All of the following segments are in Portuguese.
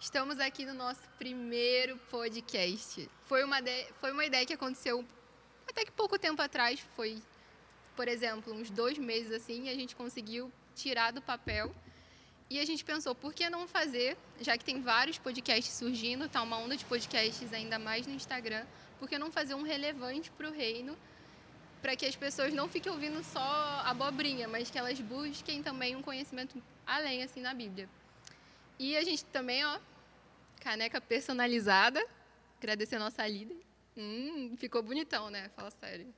Estamos aqui no nosso primeiro podcast. Foi uma ideia que aconteceu até que pouco tempo atrás. Foi, por exemplo, uns 2 meses assim, e a gente conseguiu tirar do papel. E a gente pensou, por que não fazer, já que tem vários podcasts surgindo, tá uma onda de podcasts ainda mais no Instagram, por que não fazer um relevante para o reino, para que as pessoas não fiquem ouvindo só abobrinha, mas que elas busquem também um conhecimento além, assim, na Bíblia. E a gente também, caneca personalizada, agradecer a nossa líder. Ficou bonitão, né? Fala sério.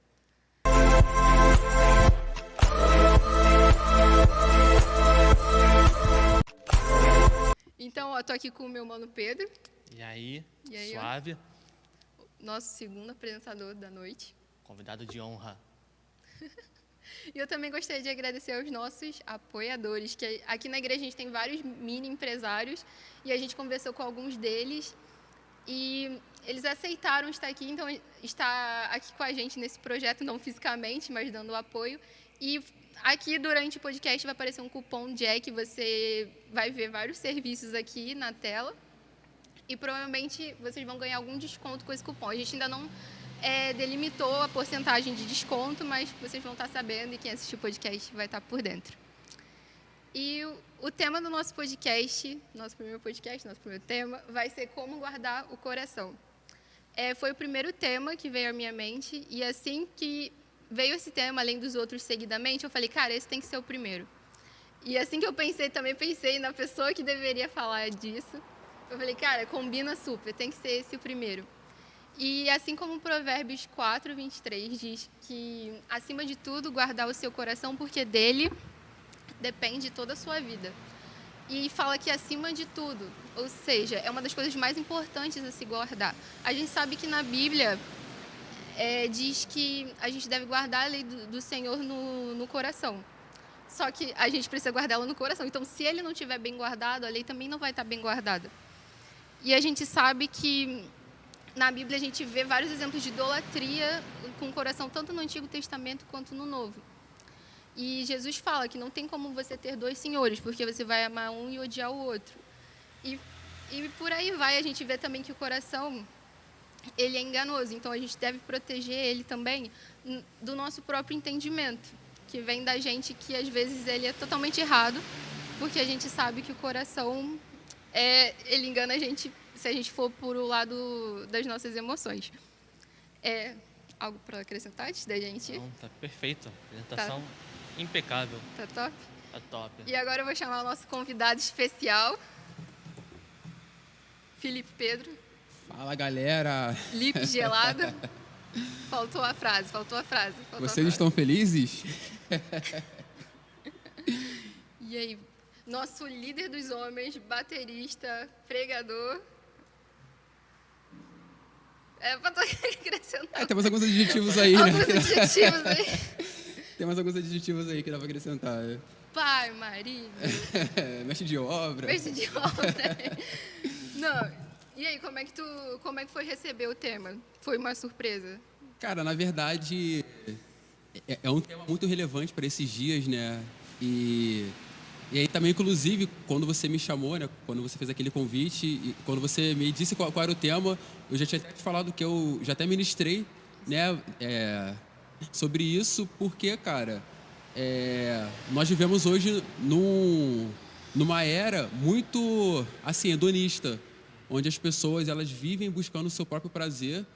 Então, tô aqui com o meu mano Pedro. E aí, suave? Nosso segundo apresentador da noite. Convidado de honra. E eu também gostaria de agradecer aos nossos apoiadores, que aqui na igreja a gente tem vários mini empresários e a gente conversou com alguns deles e eles aceitaram estar aqui, então está aqui com a gente nesse projeto, não fisicamente, mas dando apoio. E aqui durante o podcast vai aparecer um cupom Jack, você vai ver vários serviços aqui na tela e provavelmente vocês vão ganhar algum desconto com esse cupom. A gente ainda não delimitou a porcentagem de desconto, mas vocês vão estar sabendo e quem assistir o podcast vai estar por dentro. E o tema do nosso podcast, nosso primeiro tema, vai ser como guardar o coração. Foi o primeiro tema que veio à minha mente e assim que veio esse tema, além dos outros seguidamente, eu falei, cara, esse tem que ser o primeiro. E assim que eu também pensei na pessoa que deveria falar disso. Eu falei, cara, combina super, tem que ser esse o primeiro. E assim como Provérbios 4, 23 diz que, acima de tudo, guardar o seu coração, porque dele depende toda a sua vida. E fala que acima de tudo, ou seja, é uma das coisas mais importantes a se guardar. A gente sabe que na Bíblia diz que a gente deve guardar a lei do Senhor no coração. Só que a gente precisa guardá-la no coração. Então, se ele não estiver bem guardado, a lei também não vai estar bem guardada. E a gente sabe que na Bíblia a gente vê vários exemplos de idolatria com o coração, tanto no Antigo Testamento quanto no Novo. E Jesus fala que não tem como você ter 2 senhores, porque você vai amar um e odiar o outro. E por aí vai, a gente vê também que o coração, ele é enganoso, então a gente deve proteger ele também do nosso próprio entendimento, que vem da gente, que às vezes ele é totalmente errado, porque a gente sabe que o coração, ele engana a gente se a gente for por o lado das nossas emoções. Algo para acrescentar antes da gente? Não, tá perfeito. Apresentação impecável. Tá top? Tá top. E agora eu vou chamar o nosso convidado especial, Felipe Pedro. Fala, galera. Lip gelado. Faltou a frase. Vocês estão felizes? E aí, nosso líder dos homens, baterista, pregador. Pra tu acrescentar. Tem mais alguns adjetivos aí, né? Alguns adjetivos aí. Tem mais alguns adjetivos aí que dá pra acrescentar. Pai, marido. Mestre de obra. Não. E aí, como é que foi receber o tema? Foi uma surpresa? Cara, na verdade, é um tema muito relevante para esses dias, né? E aí também, inclusive, quando você me chamou, né? Quando você fez aquele convite, e quando você me disse qual era o tema, eu já tinha até te falado que eu já até ministrei, né? Sobre isso, porque, cara, nós vivemos hoje numa era muito, assim, hedonista, onde as pessoas, elas vivem buscando o seu próprio prazer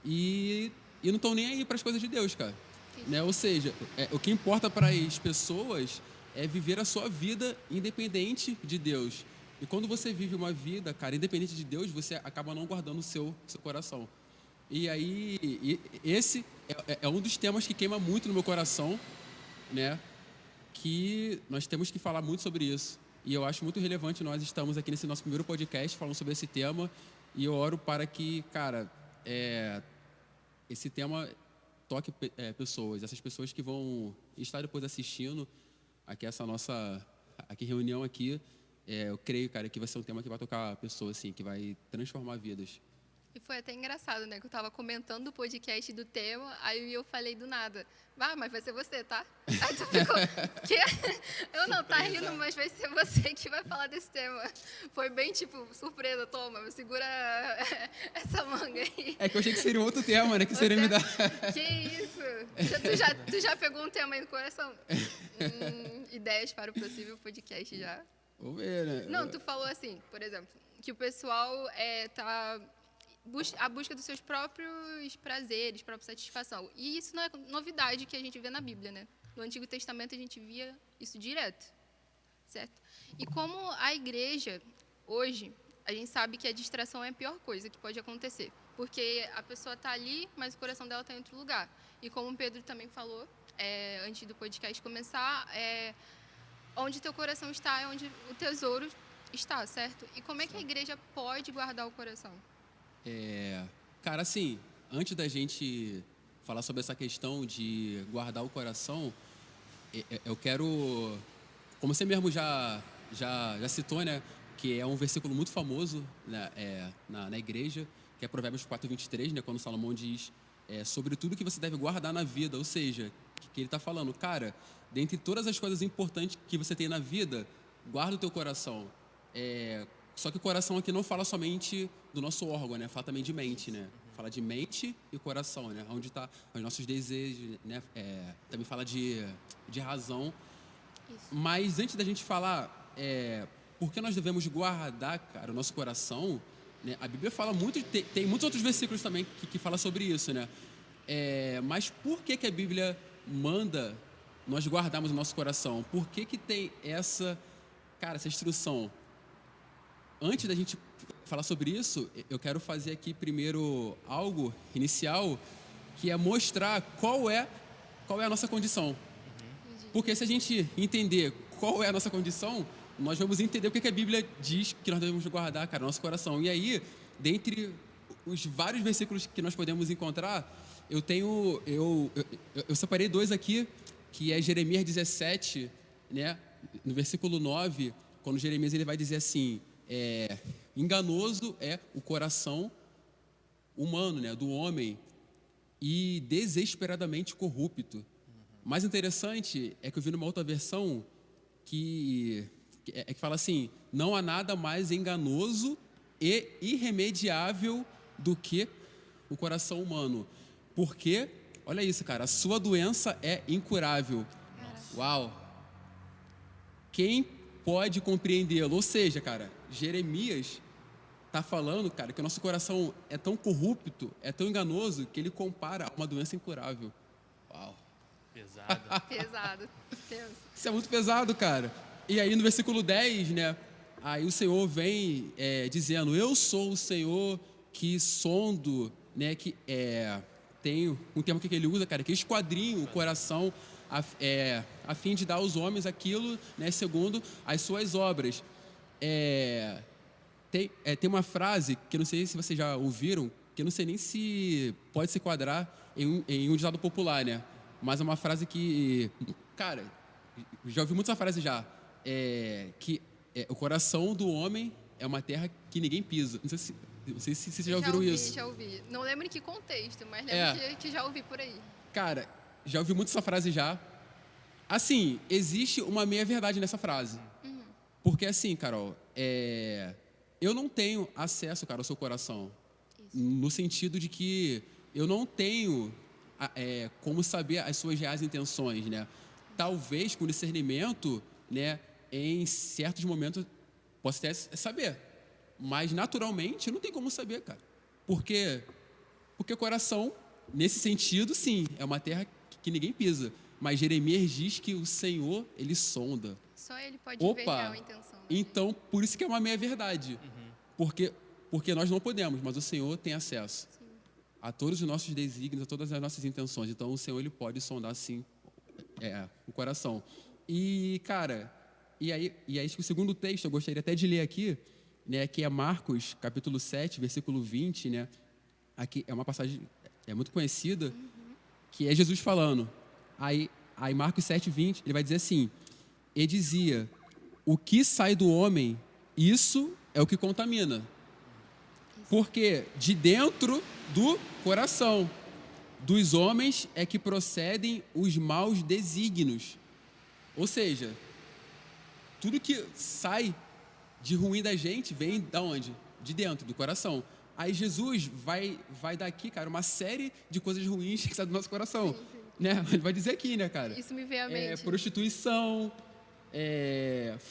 e não estão nem aí para as coisas de Deus, cara. Né? Ou seja, o que importa para as pessoas é viver a sua vida independente de Deus. E quando você vive uma vida, cara, independente de Deus, você acaba não guardando o seu coração. E aí, esse é um dos temas que queima muito no meu coração, né? Que nós temos que falar muito sobre isso. E eu acho muito relevante nós estamos aqui nesse nosso primeiro podcast falando sobre esse tema. E eu oro para que, cara, esse tema toque pessoas, essas pessoas que vão estar depois assistindo aqui essa nossa reunião aqui. Eu creio, cara, que vai ser um tema que vai tocar pessoas, assim, que vai transformar vidas. E foi até engraçado, né? Que eu tava comentando o podcast do tema, aí eu falei do nada. Mas vai ser você, tá? Aí tu ficou, quê? Eu não, tá rindo, mas vai ser você que vai falar desse tema. Foi bem, tipo, surpresa, toma, segura essa manga aí. É que eu achei que seria um outro tema, né? Que seria me dar... Que isso? Tu já pegou um tema aí no coração? Ideias para o possível podcast já. Vamos ver, né? Não, tu falou assim, por exemplo, que o pessoal tá a busca dos seus próprios prazeres, própria satisfação. E isso não é novidade que a gente vê na Bíblia, né? No Antigo Testamento a gente via isso direto, certo? E como a igreja, hoje, a gente sabe que a distração é a pior coisa que pode acontecer. Porque a pessoa está ali, mas o coração dela está em outro lugar. E como o Pedro também falou, antes do podcast começar, onde teu coração está é onde o tesouro está, certo? E como é que a igreja pode guardar o coração? Cara, assim, antes da gente falar sobre essa questão de guardar o coração, eu quero, como você mesmo já citou, né, que é um versículo muito famoso, né, na igreja, que é Provérbios 4:23, né, quando Salomão diz sobre tudo que você deve guardar na vida, ou seja, que ele está falando, cara, dentre todas as coisas importantes que você tem na vida, guarda o teu coração. Só que o coração aqui não fala somente do nosso órgão, né? Fala também de mente, né? Fala de mente e coração, né? Onde estão os nossos desejos, né? Também fala de razão. Isso. Mas antes da gente falar por que nós devemos guardar, cara, o nosso coração, né? A Bíblia fala muito, tem muitos outros versículos também que fala sobre isso, né? Mas por que a Bíblia manda nós guardarmos o nosso coração? Por que tem essa instrução? Antes da gente falar sobre isso, eu quero fazer aqui primeiro algo inicial, que é mostrar qual é a nossa condição. Porque se a gente entender qual é a nossa condição, nós vamos entender o que a Bíblia diz que nós devemos guardar, cara, no nosso coração. E aí, dentre os vários versículos que nós podemos encontrar, eu separei 2 aqui, que é Jeremias 17, né, no versículo 9, quando Jeremias ele vai dizer assim, enganoso é o coração humano, né, do homem, e desesperadamente corrupto. Mais interessante é que eu vi numa outra versão que fala assim, não há nada mais enganoso e irremediável do que o coração humano. Porque, olha isso, cara, a sua doença é incurável. Uau! Quem pode compreendê-lo? Ou seja, cara, Jeremias está falando, cara, que o nosso coração é tão corrupto, é tão enganoso, que ele compara a uma doença incurável. Uau! Pesado. Pesado. Tenso. Isso é muito pesado, cara. E aí no versículo 10, né, aí o Senhor vem dizendo, eu sou o Senhor que sondo, né, que tem um termo que ele usa, cara, que esquadrinho o coração a fim de dar aos homens aquilo, né, segundo as suas obras. Tem uma frase que eu não sei se vocês já ouviram, que eu não sei nem se pode se enquadrar em um ditado popular, né? Mas é uma frase que, cara, já ouvi muito essa frase já, que o coração do homem é uma terra que ninguém pisa. Não sei se vocês já ouviram isso. Já ouvi. Não lembro em que contexto, mas lembro que já ouvi por aí. Cara, já ouvi muito essa frase já. Assim, existe uma meia-verdade nessa frase. Porque assim, Carol, eu não tenho acesso, cara, ao seu coração. Isso. No sentido de que eu não tenho como saber as suas reais intenções, né? Talvez com discernimento, né, em certos momentos posso até saber, mas naturalmente não tem como saber, cara. Porque o coração, nesse sentido, sim, é uma terra que ninguém pisa. Mas Jeremias diz que o Senhor, ele sonda. Só ele pode ver a real intenção. Né? Então, por isso que é uma meia-verdade. Porque nós não podemos, mas o Senhor tem acesso. Sim. A todos os nossos desígnios, a todas as nossas intenções. Então, o Senhor, ele pode sondar, sim, o coração. E, cara, e aí o segundo texto, eu gostaria até de ler aqui, né, que é Marcos, capítulo 7, versículo 20, né? Aqui é uma passagem muito conhecida, que é Jesus falando. Aí Marcos 7, 20, ele vai dizer assim, ele dizia, o que sai do homem, isso é o que contamina. Porque de dentro do coração dos homens é que procedem os maus desígnios. Ou seja, tudo que sai de ruim da gente vem da onde? De dentro, do coração. Aí Jesus vai dar aqui, cara, uma série de coisas ruins que saem do nosso coração. Sim, sim. Né? Ele vai dizer aqui, né, cara? Isso me veio à mente. Prostituição,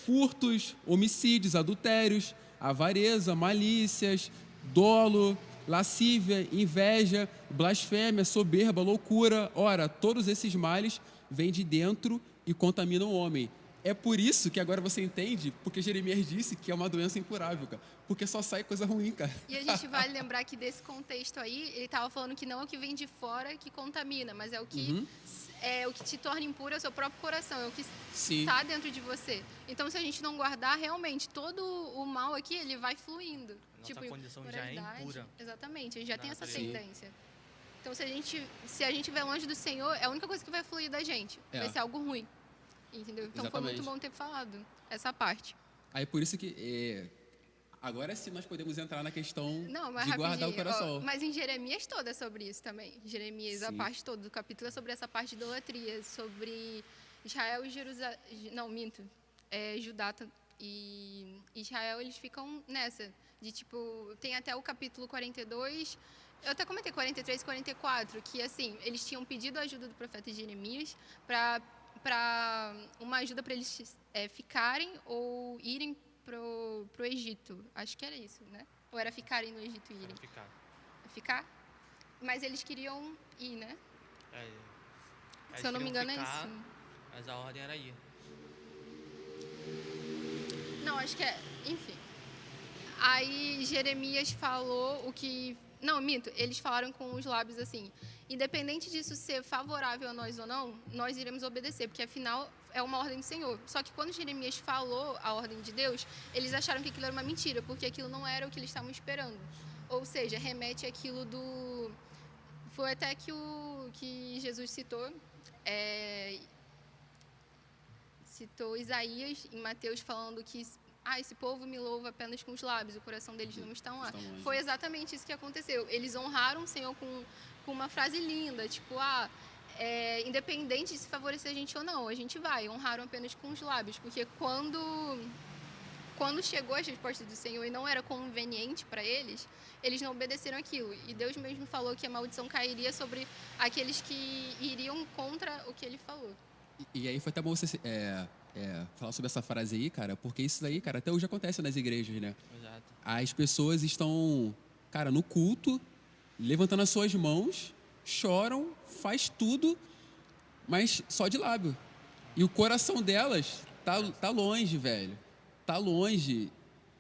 furtos, homicídios, adultérios, avareza, malícias, dolo, lascívia, inveja, blasfêmia, soberba, loucura. Ora, todos esses males vêm de dentro e contaminam o homem. É por isso que agora você entende porque Jeremias disse que é uma doença incurável, cara. Porque só sai coisa ruim, cara. E a gente vale lembrar que desse contexto aí, ele estava falando que não é o que vem de fora que contamina, mas é o que é o que te torna impuro é o seu próprio coração, é o que está dentro de você. Então, se a gente não guardar, realmente, todo o mal aqui, ele vai fluindo. Nossa condição já é impura. Exatamente, a gente já tem essa Sim. tendência. Então, se a gente estiver longe do Senhor, é a única coisa que vai fluir da gente. Vai ser algo ruim. Entendeu? Então, Exatamente. foi muito bom ter falado essa parte. Aí, por isso que... agora sim nós podemos entrar na questão mas de guardar o coração. Mas em Jeremias todo é sobre isso também. Jeremias, a parte toda do capítulo é sobre essa parte de idolatria, sobre Israel e Jerusalém. Não, minto. Judá e Israel, eles ficam nessa. De tipo, tem até o capítulo 42. Eu até comentei 43 e 44, que assim, eles tinham pedido a ajuda do profeta Jeremias para uma ajuda para eles ficarem ou irem pro Egito. Acho que era isso, né? Ou era ficarem no Egito e irem? Ficar. Mas eles queriam ir, né? Se eu não me engano, é isso. Mas a ordem era ir. Não, acho que é... Enfim. Aí Jeremias falou o que... Não, minto. Eles falaram com os lábios assim: independente disso ser favorável a nós ou não, nós iremos obedecer, porque afinal é uma ordem do Senhor. Só que quando Jeremias falou a ordem de Deus, eles acharam que aquilo era uma mentira, porque aquilo não era o que eles estavam esperando. Ou seja, remete àquilo do... Foi até que Jesus citou, citou Isaías em Mateus falando que esse povo me louva apenas com os lábios, o coração deles não está lá. Foi exatamente isso que aconteceu. Eles honraram o Senhor com uma frase linda, tipo, independente de se favorecer a gente ou não, a gente vai. Honraram apenas com os lábios, porque quando chegou a resposta do Senhor e não era conveniente para eles, eles não obedeceram aquilo. E Deus mesmo falou que a maldição cairia sobre aqueles que iriam contra o que ele falou. E aí foi até bom você falar sobre essa frase aí, cara, porque isso aí, cara, até hoje acontece nas igrejas, né? Exato. As pessoas estão, cara, no culto, levantando as suas mãos, choram, faz tudo, mas só de lábio. E o coração delas tá longe, velho. Tá longe.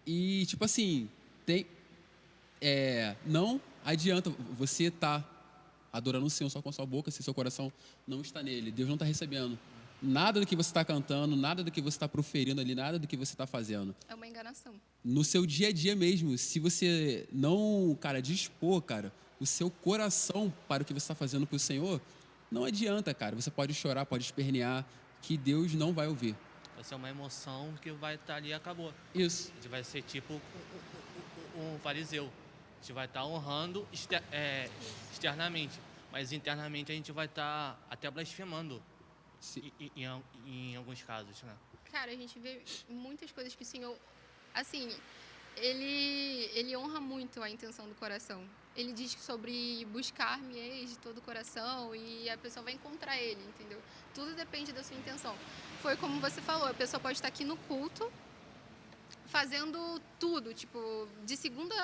E, tipo assim, não adianta você tá adorando o Senhor só com a sua boca se seu coração não está nele. Deus não está recebendo nada do que você está cantando, nada do que você está proferindo ali, nada do que você está fazendo. É uma enganação. No seu dia a dia mesmo, se você não, cara, dispor, cara, o seu coração para o que você está fazendo para o Senhor, não adianta, cara. Você pode chorar, pode espernear, que Deus não vai ouvir. Vai ser uma emoção que vai estar ali e acabou. Isso. A gente vai ser tipo um fariseu. A gente vai estar honrando externamente, mas internamente a gente vai estar até blasfemando em alguns casos, né? Cara, a gente vê muitas coisas que o Senhor, assim, ele honra muito a intenção do coração. Ele diz sobre buscar-me de todo o coração e a pessoa vai encontrar ele, entendeu? Tudo depende da sua intenção. Foi como você falou, a pessoa pode estar aqui no culto, fazendo tudo, tipo, de segunda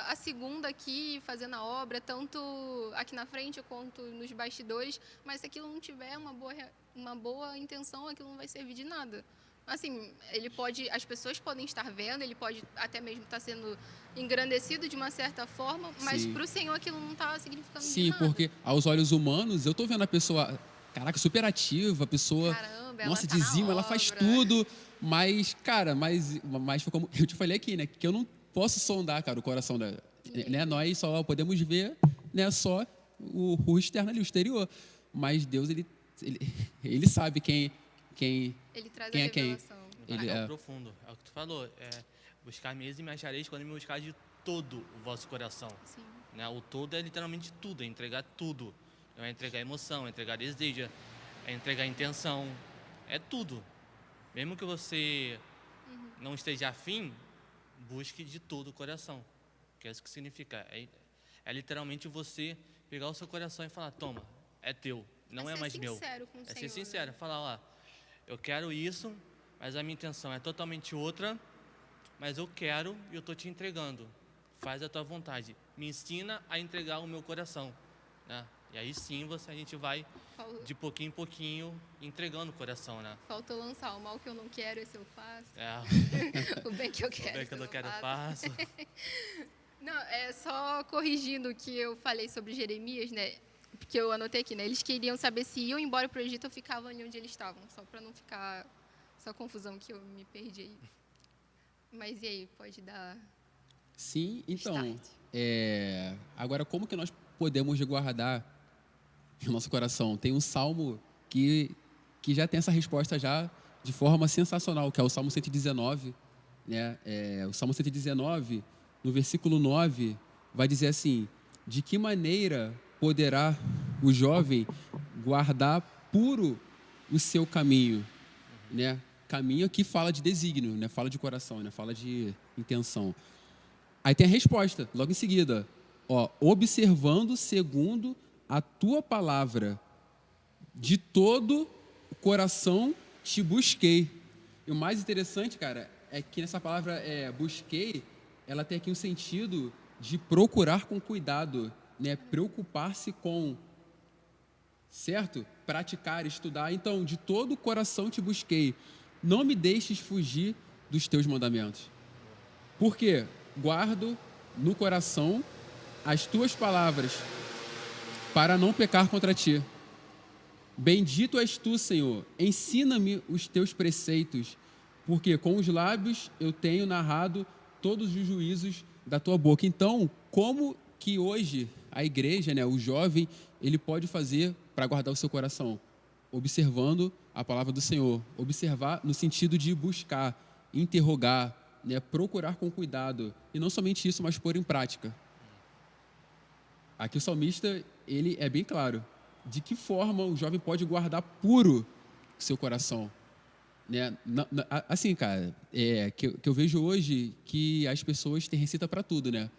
a segunda aqui, fazendo a obra, tanto aqui na frente quanto nos bastidores, mas se aquilo não tiver uma boa intenção, aquilo não vai servir de nada. Assim, as pessoas podem estar vendo, ele pode até mesmo estar sendo engrandecido de uma certa forma, mas para o Senhor aquilo não está significando de nada. Sim, porque aos olhos humanos, eu estou vendo a pessoa, caraca, super ativa, a pessoa, caramba, nossa, ela tá dizima, ela faz tudo, mas, cara, mas foi como eu te falei aqui, né, que eu não posso sondar, cara, o coração da, né, nós só podemos ver, né, só o externo ali, o exterior, mas Deus, ele sabe quem ele traz quem a é quem. revelação. É o profundo, é o que tu falou. Buscar-me e me achareis quando me buscar de todo o vosso coração. Sim. Né? O todo é literalmente tudo, é entregar tudo. É entregar emoção, é entregar desejo, é entregar intenção, é tudo. Mesmo que você não esteja afim, busque de todo o coração. Que é isso que significa. É literalmente você pegar o seu coração e falar, toma, é teu, não é mais meu. É ser sincero com o É Senhor. ser sincero, falar, ó, eu quero isso, mas a minha intenção é totalmente outra, mas eu quero e eu estou te entregando. Faz a tua vontade. Me ensina a entregar o meu coração. Né? E aí sim a gente vai, de pouquinho em pouquinho, entregando o coração. Né? Faltou lançar o mal que eu não quero, esse eu faço. É, O bem que eu quero, o bem que eu não quero eu faço. faço. Não, é só corrigindo o que eu falei sobre Jeremias, né? Porque eu anotei aqui, né? Eles queriam saber se iam embora para o Egito ou ficavam ali onde eles estavam, só para não ficar essa confusão que eu me perdi aí. Mas e aí, pode dar Sim, então, start? agora como que nós podemos guardar o nosso coração? Tem um salmo que já tem essa resposta já de forma sensacional, que é o Salmo 119, né? O Salmo 119, no versículo 9, vai dizer assim: de que maneira poderá o jovem guardar puro o seu caminho, né? Caminho aqui fala de desígnio, né? Fala de coração, né? Fala de intenção. Aí tem a resposta, logo em seguida. Ó, observando segundo a tua palavra, de todo o coração te busquei. E o mais interessante, cara, é que nessa palavra busquei, ela tem aqui um sentido de procurar com cuidado, né? Preocupar-se com, certo? Praticar, estudar. Então, de todo o coração te busquei. Não me deixes fugir dos teus mandamentos. Por quê? Guardo no coração as tuas palavras para não pecar contra ti. Bendito és tu, Senhor. Ensina-me os teus preceitos, porque com os lábios eu tenho narrado todos os juízos da tua boca. Então, como que hoje a igreja, né, o jovem, ele pode fazer para guardar o seu coração? Observando a palavra do Senhor. Observar no sentido de buscar, interrogar, né, procurar com cuidado. E não somente isso, mas pôr em prática. Aqui o salmista, ele é bem claro. De que forma o jovem pode guardar puro o seu coração? Né? Assim, cara, que eu vejo hoje que as pessoas têm receita para tudo, né?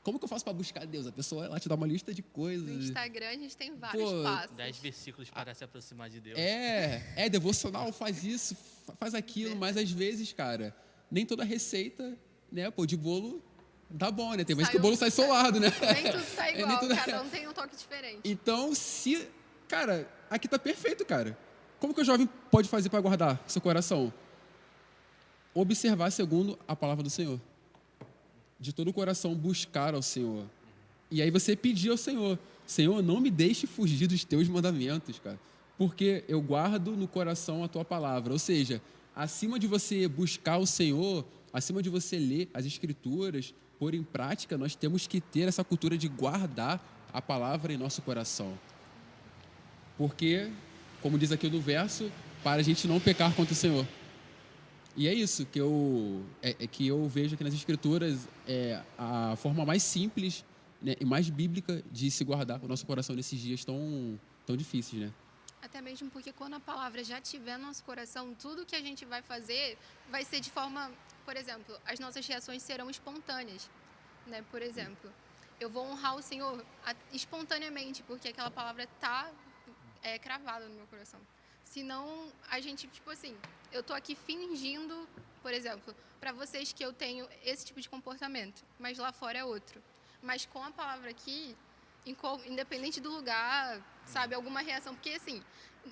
Como que eu faço para buscar Deus? A pessoa lá te dá uma lista de coisas. No Instagram a gente tem vários Pô, passos. 10 versículos para se aproximar de Deus. Devocional, faz isso, faz aquilo, mas às vezes, cara, nem toda receita, né, pô, de bolo dá bom, né? Tem vezes que o bolo sai solado, né? Nem tudo sai igual, cada um tem um toque diferente. Então, cara, aqui tá perfeito, cara. Como que o jovem pode fazer para guardar seu coração? Observar segundo a palavra do Senhor. De todo o coração buscar ao Senhor. E aí você pedir ao Senhor: Senhor, não me deixe fugir dos teus mandamentos, cara. Porque eu guardo no coração a tua palavra. Ou seja, acima de você buscar o Senhor, acima de você ler as Escrituras, pôr em prática, nós temos que ter essa cultura de guardar a palavra em nosso coração. Porque, como diz aqui no verso, para a gente não pecar contra o Senhor. E é isso que eu vejo aqui nas Escrituras, a forma mais simples, né, e mais bíblica de se guardar o nosso coração nesses dias tão difíceis, né? Até mesmo porque quando a palavra já estiver no nosso coração, tudo que a gente vai fazer vai ser de forma... Por exemplo, as nossas reações serão espontâneas, né? Por exemplo, eu vou honrar o Senhor espontaneamente, porque aquela palavra está cravada no meu coração. Senão, a gente, tipo assim, eu tô aqui fingindo, por exemplo, para vocês que eu tenho esse tipo de comportamento, mas lá fora é outro. Mas com a palavra aqui, independente do lugar, sabe, alguma reação, porque assim,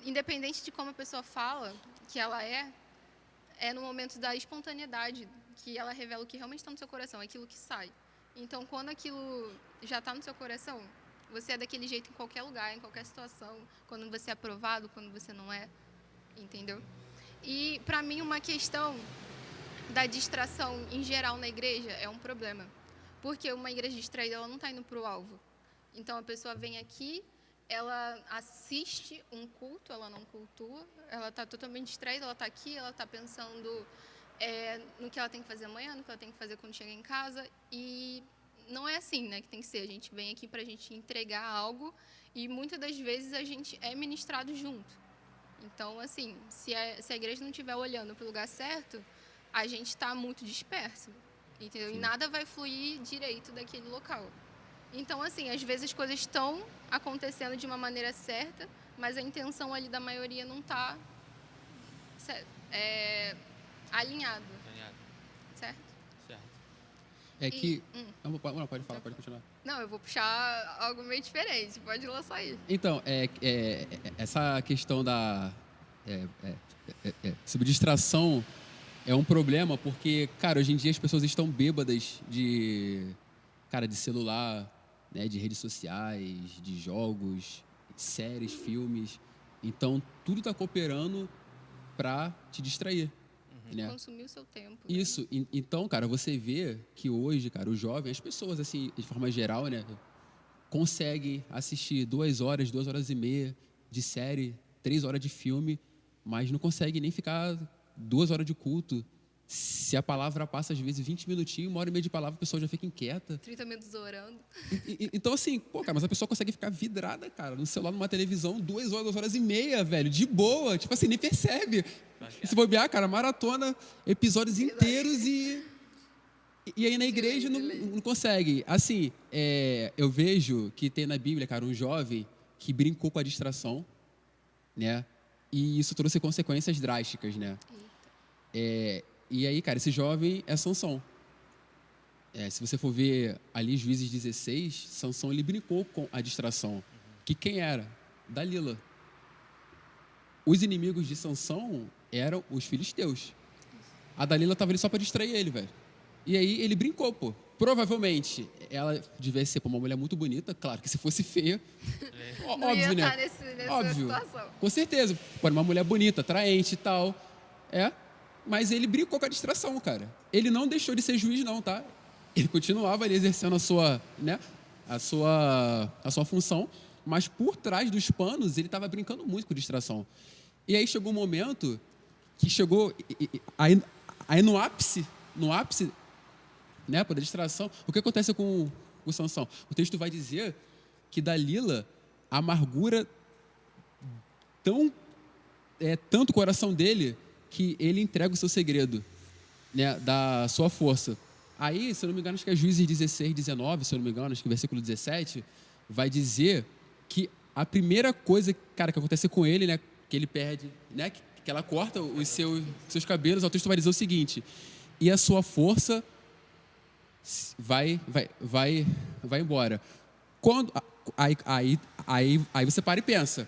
independente de como a pessoa fala que ela é no momento da espontaneidade que ela revela o que realmente está no seu coração, aquilo que sai. Então, quando aquilo já está no seu coração, você é daquele jeito em qualquer lugar, em qualquer situação, quando você é aprovado, quando você não é, entendeu? E, para mim, uma questão da distração em geral na igreja é um problema. Porque uma igreja distraída, ela não está indo para o alvo. Então, a pessoa vem aqui, ela assiste um culto, ela não cultua, ela está totalmente distraída, ela está aqui, ela está pensando no que ela tem que fazer amanhã, no que ela tem que fazer quando chegar em casa. E não é assim, né, que tem que ser. A gente vem aqui para a gente entregar algo e muitas das vezes a gente é ministrado junto. Então, assim, se a igreja não estiver olhando para o lugar certo, a gente está muito disperso, entendeu? Sim. E nada vai fluir direito daquele local. Então, assim, às vezes as coisas estão acontecendo de uma maneira certa, mas a intenção ali da maioria não está alinhado, Ganhado. certo? Certo. É que... E, Não, pode falar, pode continuar. Não, eu vou puxar algo meio diferente, pode lançar aí. Então, essa questão da subdistração é um problema porque, cara, hoje em dia as pessoas estão bêbadas de celular, né, de redes sociais, de jogos, séries, filmes. Então, tudo está cooperando para te distrair. Né? Consumir o seu tempo. Né? Isso. Então, cara, você vê que hoje, cara, o jovem, as pessoas, assim, de forma geral, né, conseguem assistir 2 horas, 2 horas e meia de série, 3 horas de filme, mas não consegue nem ficar 2 horas de culto. Se a palavra passa, às vezes, 20 minutinhos, 1h30 de palavra, a pessoa já fica inquieta. 30 minutos orando. Então, assim, pô, cara, mas a pessoa consegue ficar vidrada, cara, no celular, numa televisão, 2 horas, 2 horas e meia, velho, de boa. Tipo assim, nem percebe. E se bobear, cara, maratona, episódios inteiros e aí na igreja não consegue. Assim, eu vejo que tem na Bíblia, cara, um jovem que brincou com a distração, né? E isso trouxe consequências drásticas, né? E aí, cara, esse jovem é Sansão. Se você for ver ali Juízes 16, Sansão ele brincou com a distração. Que quem era? Dalila. Os inimigos de Sansão eram os filisteus. A Dalila estava ali só para distrair ele, velho. E aí ele brincou, pô. Provavelmente ela devia ser uma mulher muito bonita, claro que se fosse feia, não óbvio, ia né? estar nessa Óbvio. situação. Com certeza. Pô, uma mulher bonita, atraente e tal. Mas ele brincou com a distração, cara. Ele não deixou de ser juiz, não, tá? Ele continuava ali exercendo a sua, né, a sua função, mas por trás dos panos ele estava brincando muito com distração. E aí chegou um momento que chegou aí no ápice, né, por distração. O que acontece com o Sansão? O texto vai dizer que Dalila, a amargura tanto o coração dele que ele entrega o seu segredo, né, da sua força. Aí, se eu não me engano, acho que é Juízes 16, 19, se eu não me engano, acho que o versículo 17, vai dizer que a primeira coisa, cara, que acontece com ele, né, que ele perde, né, que ela corta os seus cabelos, o texto vai dizer o seguinte: e a sua força vai embora. Aí você para e pensa,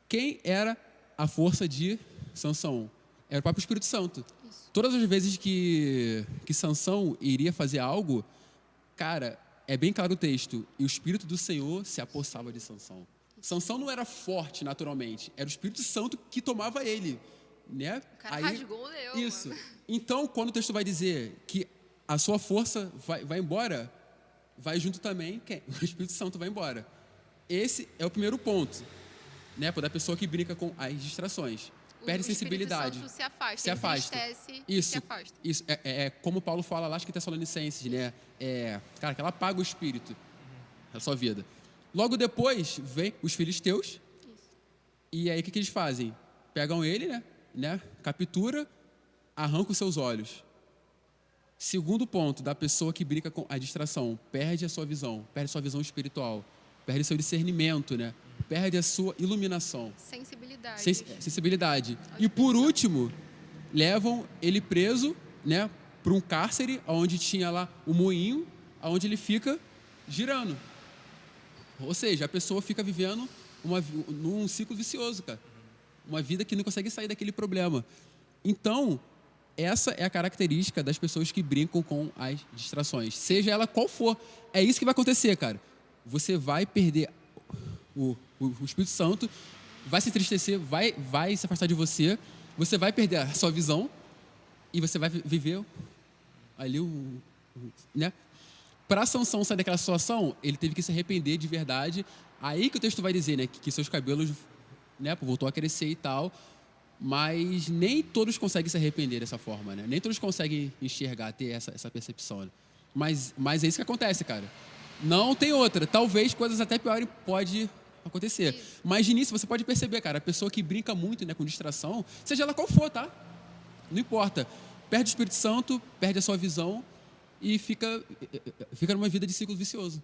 quem era a força de Sansão? Era o próprio Espírito Santo. Isso. Todas as vezes que Sansão iria fazer algo, cara, é bem claro o texto, e o Espírito do Senhor se apossava de Sansão. Sansão não era forte naturalmente, era o Espírito Santo que tomava ele, né? O cara rasgou o leão. Isso. Mano. Então, quando o texto vai dizer que a sua força vai embora, vai junto também quem? O Espírito Santo vai embora. Esse é o primeiro ponto, né? Da pessoa que brinca com as distrações. Perde sensibilidade. O Espírito Santo se afasta. Isso. Se afasta. Isso. Como Paulo fala lá, acho que em Tessalonicenses, né? Cara, que ela apaga o espírito da sua vida. Logo depois, vem os filisteus. Isso. E aí, o que eles fazem? Pegam ele, né? Captura, arranca os seus olhos. Segundo ponto, da pessoa que brinca com a distração. Perde a sua visão espiritual. Perde seu discernimento, né? Perde a sua iluminação. Sensibilidade. E por último, levam ele preso, né, para um cárcere onde tinha lá o moinho, onde ele fica girando. Ou seja, a pessoa fica vivendo num ciclo vicioso, cara. Uma vida que não consegue sair daquele problema. Então, essa é a característica das pessoas que brincam com as distrações. Seja ela qual for. É isso que vai acontecer, cara. Você vai perder o Espírito Santo, vai se entristecer, vai se afastar de você, você vai perder a sua visão e você vai viver ali né? Para Sansão sair daquela situação, ele teve que se arrepender de verdade. Aí que o texto vai dizer, né, que seus cabelos, né, voltou a crescer e tal, mas nem todos conseguem se arrepender dessa forma, né? Nem todos conseguem enxergar, ter essa percepção. Né? Mas é isso que acontece, cara. Não tem outra. Talvez coisas até piores pode acontecer. Isso. Mas de início você pode perceber, cara, a pessoa que brinca muito, né, com distração, seja ela qual for, tá? Não importa. Perde o Espírito Santo, perde a sua visão e fica numa vida de ciclo vicioso.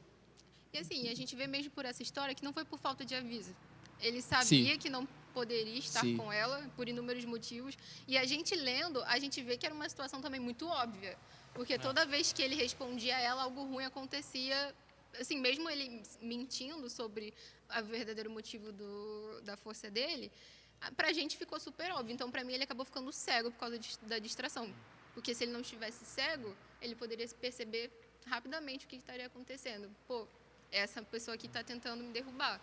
E assim, a gente vê mesmo por essa história que não foi por falta de aviso. Ele sabia Sim. que não poderia estar Sim. com ela por inúmeros motivos. E a gente lendo, a gente vê que era uma situação também muito óbvia. Porque toda vez que ele respondia a ela, algo ruim acontecia. Assim, mesmo ele mentindo sobre o verdadeiro motivo da força dele, pra gente ficou super óbvio. Então, pra mim, ele acabou ficando cego por causa da distração. Porque se ele não estivesse cego, ele poderia perceber rapidamente o que estaria acontecendo. Pô, essa pessoa aqui está tentando me derrubar,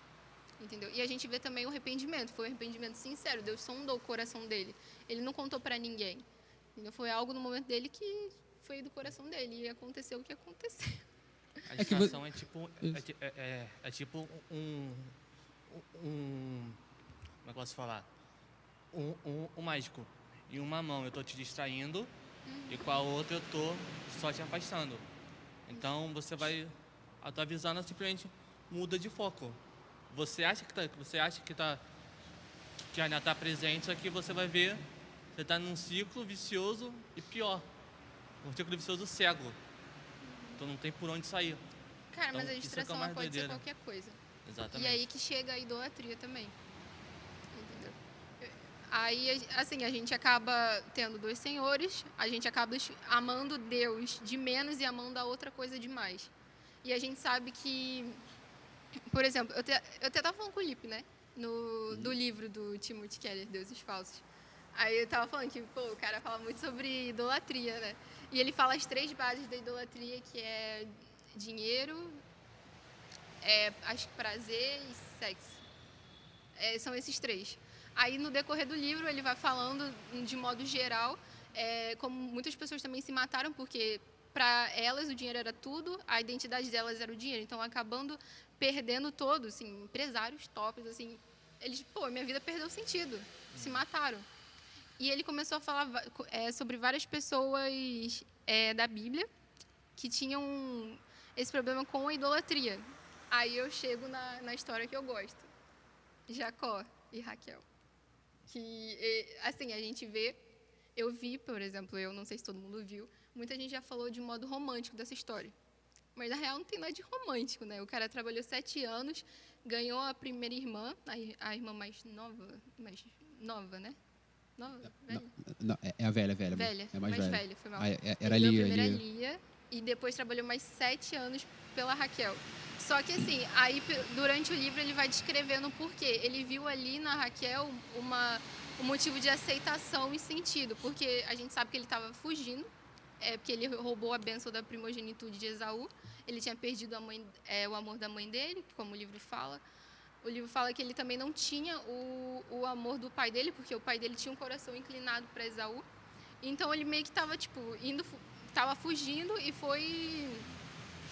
entendeu? E a gente vê também o arrependimento, foi um arrependimento sincero, Deus sondou o coração dele, ele não contou para ninguém, entendeu? Foi algo no momento dele que foi do coração dele e aconteceu o que aconteceu. A que distração é tipo, é tipo como é que eu posso falar? Um mágico. Em uma mão eu tô te distraindo e com a outra eu tô só te afastando. Então a tua visão ela simplesmente muda de foco. Você acha que ainda está presente, só que você vai ver, você está num ciclo vicioso e pior, um ciclo vicioso cego. Então não tem por onde sair. Cara, Então, mas a isso é que é distração o ela mais pode ser doideira. qualquer coisa. Exatamente. E aí que chega a idolatria também, entendeu? Aí, assim, a gente acaba tendo dois senhores, a gente acaba amando Deus de menos e amando a outra coisa de mais. E a gente sabe que, por exemplo, eu até tava falando com o Lipe, né? Do livro do Timothy Keller, Deuses Falsos. Aí eu tava falando que, pô, o cara fala muito sobre idolatria, né? E ele fala as 3 bases da idolatria, que é dinheiro, acho que prazer e sexo. São esses 3. Aí, no decorrer do livro, ele vai falando, de modo geral, como muitas pessoas também se mataram, porque para elas o dinheiro era tudo, a identidade delas era o dinheiro. Então, acabando perdendo todo, assim, empresários tops, assim, eles, pô, minha vida perdeu sentido, se mataram. E ele começou a falar sobre várias pessoas da Bíblia que tinham esse problema com a idolatria. Aí eu chego na história que eu gosto. Jacó e Raquel. Que, assim, a gente vê, eu vi, por exemplo, eu não sei se todo mundo viu, muita gente já falou de modo romântico dessa história. Mas, na real, não tem nada de romântico, né? O cara trabalhou 7 anos, ganhou a primeira irmã, a irmã mais nova, né? Nova, velha? Não, é a velha. Velha, É mais velha. foi mal. Era Ele ganhou ali, a primeira ali. Lia e depois trabalhou mais 7 anos pela Raquel. Só que assim, aí durante o livro ele vai descrevendo o porquê. Ele viu ali na Raquel um motivo de aceitação e sentido, porque a gente sabe que ele estava fugindo, porque ele roubou a bênção da primogenitude de Esaú. Ele tinha perdido o amor da mãe dele, como o livro fala. O livro fala que ele também não tinha o amor do pai dele, porque o pai dele tinha um coração inclinado para Esaú. Então ele meio que estava estava fugindo e foi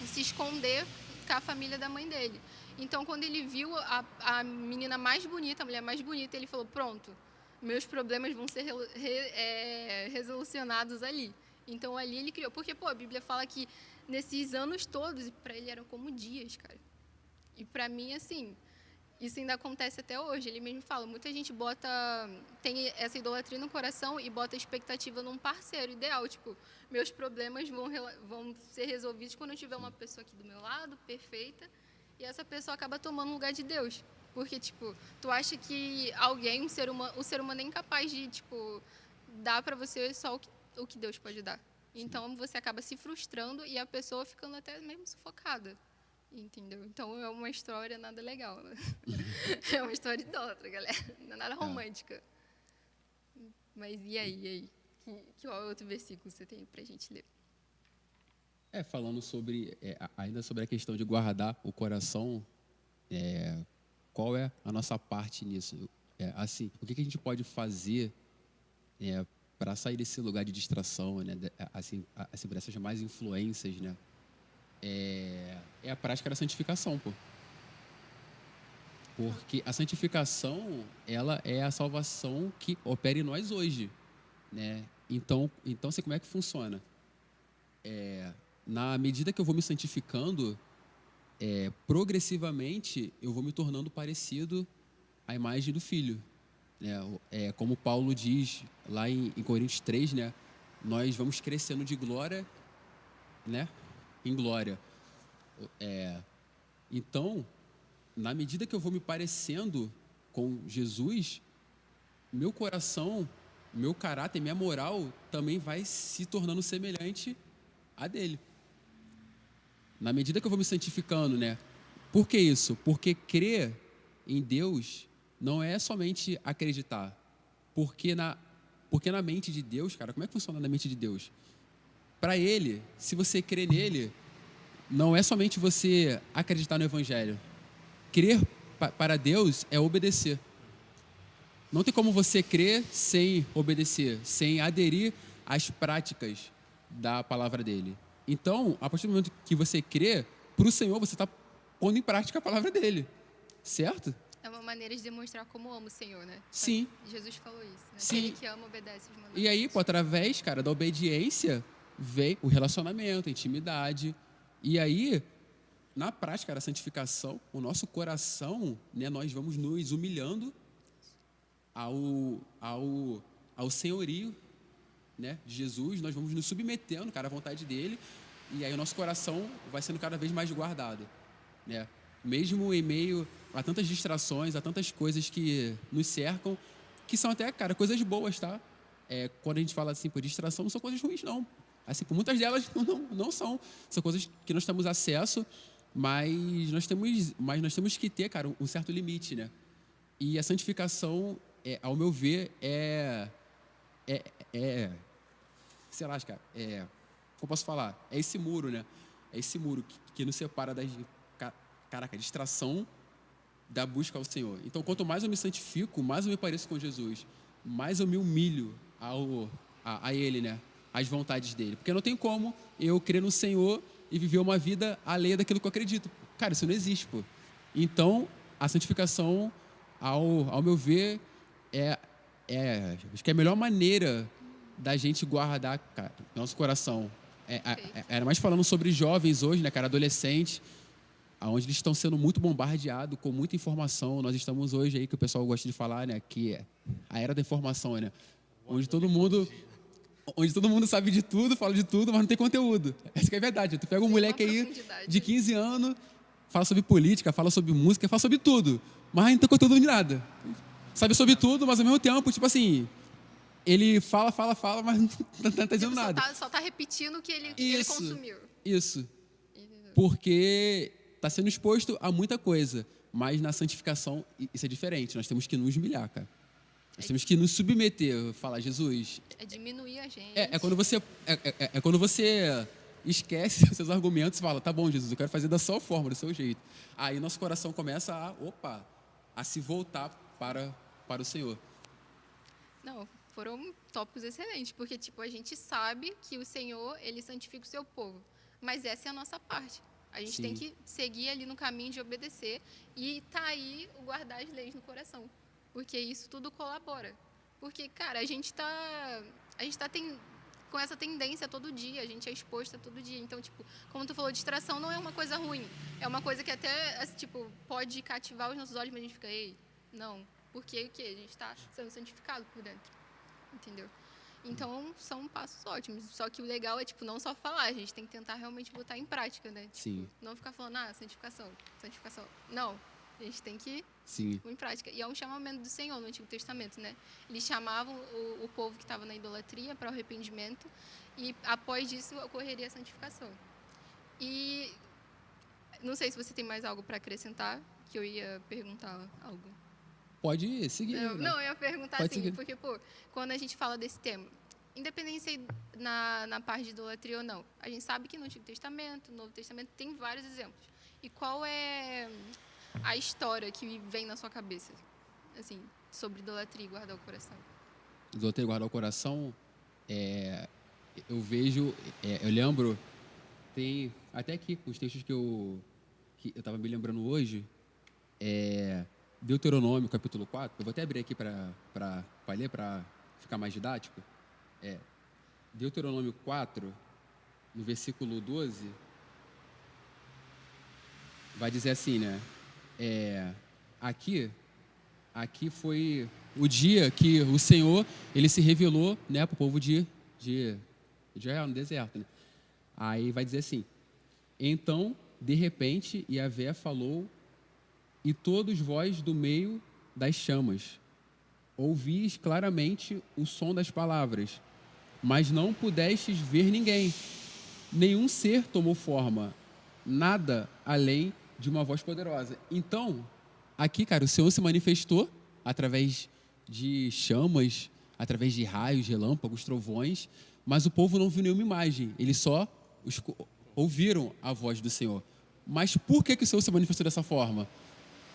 se esconder com a família da mãe dele. Então quando ele viu a menina mais bonita, a mulher mais bonita, ele falou: pronto, meus problemas vão ser resolucionados ali. Então ali ele criou, porque pô, a Bíblia fala que nesses anos todos, para ele eram como dias, cara. E para mim, assim, isso ainda acontece até hoje. Ele mesmo fala, muita gente tem essa idolatria no coração e bota expectativa num parceiro ideal. Tipo, meus problemas vão ser resolvidos quando eu tiver uma pessoa aqui do meu lado, perfeita, e essa pessoa acaba tomando o lugar de Deus. Porque, tipo, tu acha que o ser humano é incapaz de, tipo, dar para você só o que Deus pode dar. Então, você acaba se frustrando e a pessoa ficando até mesmo sufocada. Entendeu? Então é uma história nada legal. É uma história idólatra, galera. Não é nada romântica. Mas e aí? Que outro versículo você tem pra gente ler? Falando sobre, ainda sobre a questão de guardar o coração, qual é a nossa parte nisso? Assim, o que a gente pode fazer para sair desse lugar de distração, né? Assim, por essas mais influências, né? É a prática da santificação, pô. Porque a santificação, ela é a salvação que opera em nós hoje, né? Então assim, como é que funciona? Na medida que eu vou me santificando, progressivamente eu vou me tornando parecido à imagem do Filho, né? Como Paulo diz lá em Coríntios 3, né? Nós vamos crescendo de glória, né? Em glória. Então, na medida que eu vou me parecendo com Jesus, meu coração, meu caráter, minha moral também vai se tornando semelhante a dele. Na medida que eu vou me santificando, né? Por que isso? Porque crer em Deus não é somente acreditar. Porque na mente de Deus, cara, como é que funciona na mente de Deus? Para ele, se você crê nele, não é somente você acreditar no Evangelho. Crer para Deus é obedecer. Não tem como você crer sem obedecer, sem aderir às práticas da palavra dele. Então, a partir do momento que você crê, para o Senhor, você está pondo em prática a palavra dele. Certo? É uma maneira de demonstrar como ama o Senhor, né? Sim. Jesus falou isso, né? Sim. Aquele que ama obedece os mandamentos. E aí, pô, através, cara, da obediência, vem o relacionamento, a intimidade. E aí, na prática da santificação, o nosso coração, né, nós vamos nos humilhando ao senhorio, né, de Jesus, nós vamos nos submetendo, cara, à vontade dele, e aí o nosso coração vai sendo cada vez mais guardado, né? Mesmo em meio a tantas distrações, a tantas coisas que nos cercam, que são até, cara, coisas boas, tá? Quando a gente fala assim, por distração, não são coisas ruins, não. Assim, por muitas delas não são. São coisas que nós temos acesso, mas nós temos que ter, cara, um certo limite, né? E a santificação, ao meu ver, sei lá, cara, como eu posso falar? É esse muro, né? É esse muro que nos separa caraca, distração da busca ao Senhor. Então, quanto mais eu me santifico, mais eu me pareço com Jesus, mais eu me humilho a Ele, né? Às vontades dele. Porque não tem como eu crer no Senhor e viver uma vida alheia daquilo que eu acredito. Cara, isso não existe, pô. Então, a santificação, ao meu ver, acho que é a melhor maneira da gente guardar, cara, nosso coração. Era mais falando sobre jovens hoje, né, cara, adolescentes, onde eles estão sendo muito bombardeados com muita informação. Nós estamos hoje aí, que o pessoal gosta de falar, né, que é a era da informação, né, onde todo mundo sabe de tudo, fala de tudo, mas não tem conteúdo. Essa que é a verdade. Tu pega um moleque aí de 15 anos, fala sobre política, fala sobre música, fala sobre tudo, mas não tem conteúdo de nada. Sabe sobre tudo, mas ao mesmo tempo, tipo assim, ele fala, mas não tá dizendo nada. Só tá repetindo o que ele consumiu. Isso. Porque está sendo exposto a muita coisa, mas na santificação isso é diferente. Nós temos que nos humilhar, cara. Nós temos que nos submeter, falar, Jesus. É diminuir a gente. Quando você esquece os seus argumentos e fala, tá bom, Jesus, eu quero fazer da sua forma, do seu jeito. Aí nosso coração começa a se voltar para o Senhor. Não, foram tópicos excelentes, porque tipo, a gente sabe que o Senhor, ele santifica o seu povo, mas essa é a nossa parte. A gente tem que seguir ali no caminho de obedecer e tá aí o guardar as leis no coração, porque isso tudo colabora. Porque, cara, a gente tá com essa tendência todo dia, a gente é exposta todo dia. Então, tipo, como tu falou, distração não é uma coisa ruim. É uma coisa que até, tipo, pode cativar os nossos olhos, mas a gente fica, ei, não. Porque o quê? A gente está sendo santificado por dentro. Entendeu? Então, são passos ótimos. Só que o legal é, tipo, não só falar, a gente tem que tentar realmente botar em prática, né? Tipo, Sim. não ficar falando, santificação. Não. A gente tem que pôr em prática. E é um chamamento do Senhor no Antigo Testamento, né? Eles chamavam o povo que estava na idolatria para o arrependimento e, após isso, ocorreria a santificação. E não sei se você tem mais algo para acrescentar, que eu ia perguntar algo. Pode seguir. Não, eu ia perguntar Pode assim, seguir. porque, quando a gente fala desse tema, independência na parte de idolatria ou não, a gente sabe que no Antigo Testamento, no Novo Testamento, tem vários exemplos. E qual é a história que vem na sua cabeça, assim, sobre idolatria e guardar o coração? Idolatria e guardar o coração, eu vejo, eu lembro, tem até aqui os textos que eu estava me lembrando hoje, Deuteronômio, capítulo 4. Eu vou até abrir aqui para ler, para ficar mais didático. Deuteronômio 4, no versículo 12, vai dizer assim, né? Aqui foi o dia que o Senhor, ele se revelou, né, para o povo de Israel, no deserto, né? Aí vai dizer assim: então, de repente, Yahvé falou, e todos vós do meio das chamas ouvis claramente o som das palavras, mas não pudestes ver ninguém. Nenhum ser tomou forma, nada além de uma voz poderosa. Então, aqui, cara, o Senhor se manifestou através de chamas, através de raios, relâmpagos, trovões, mas o povo não viu nenhuma imagem, eles só ouviram a voz do Senhor. Mas por que o Senhor se manifestou dessa forma?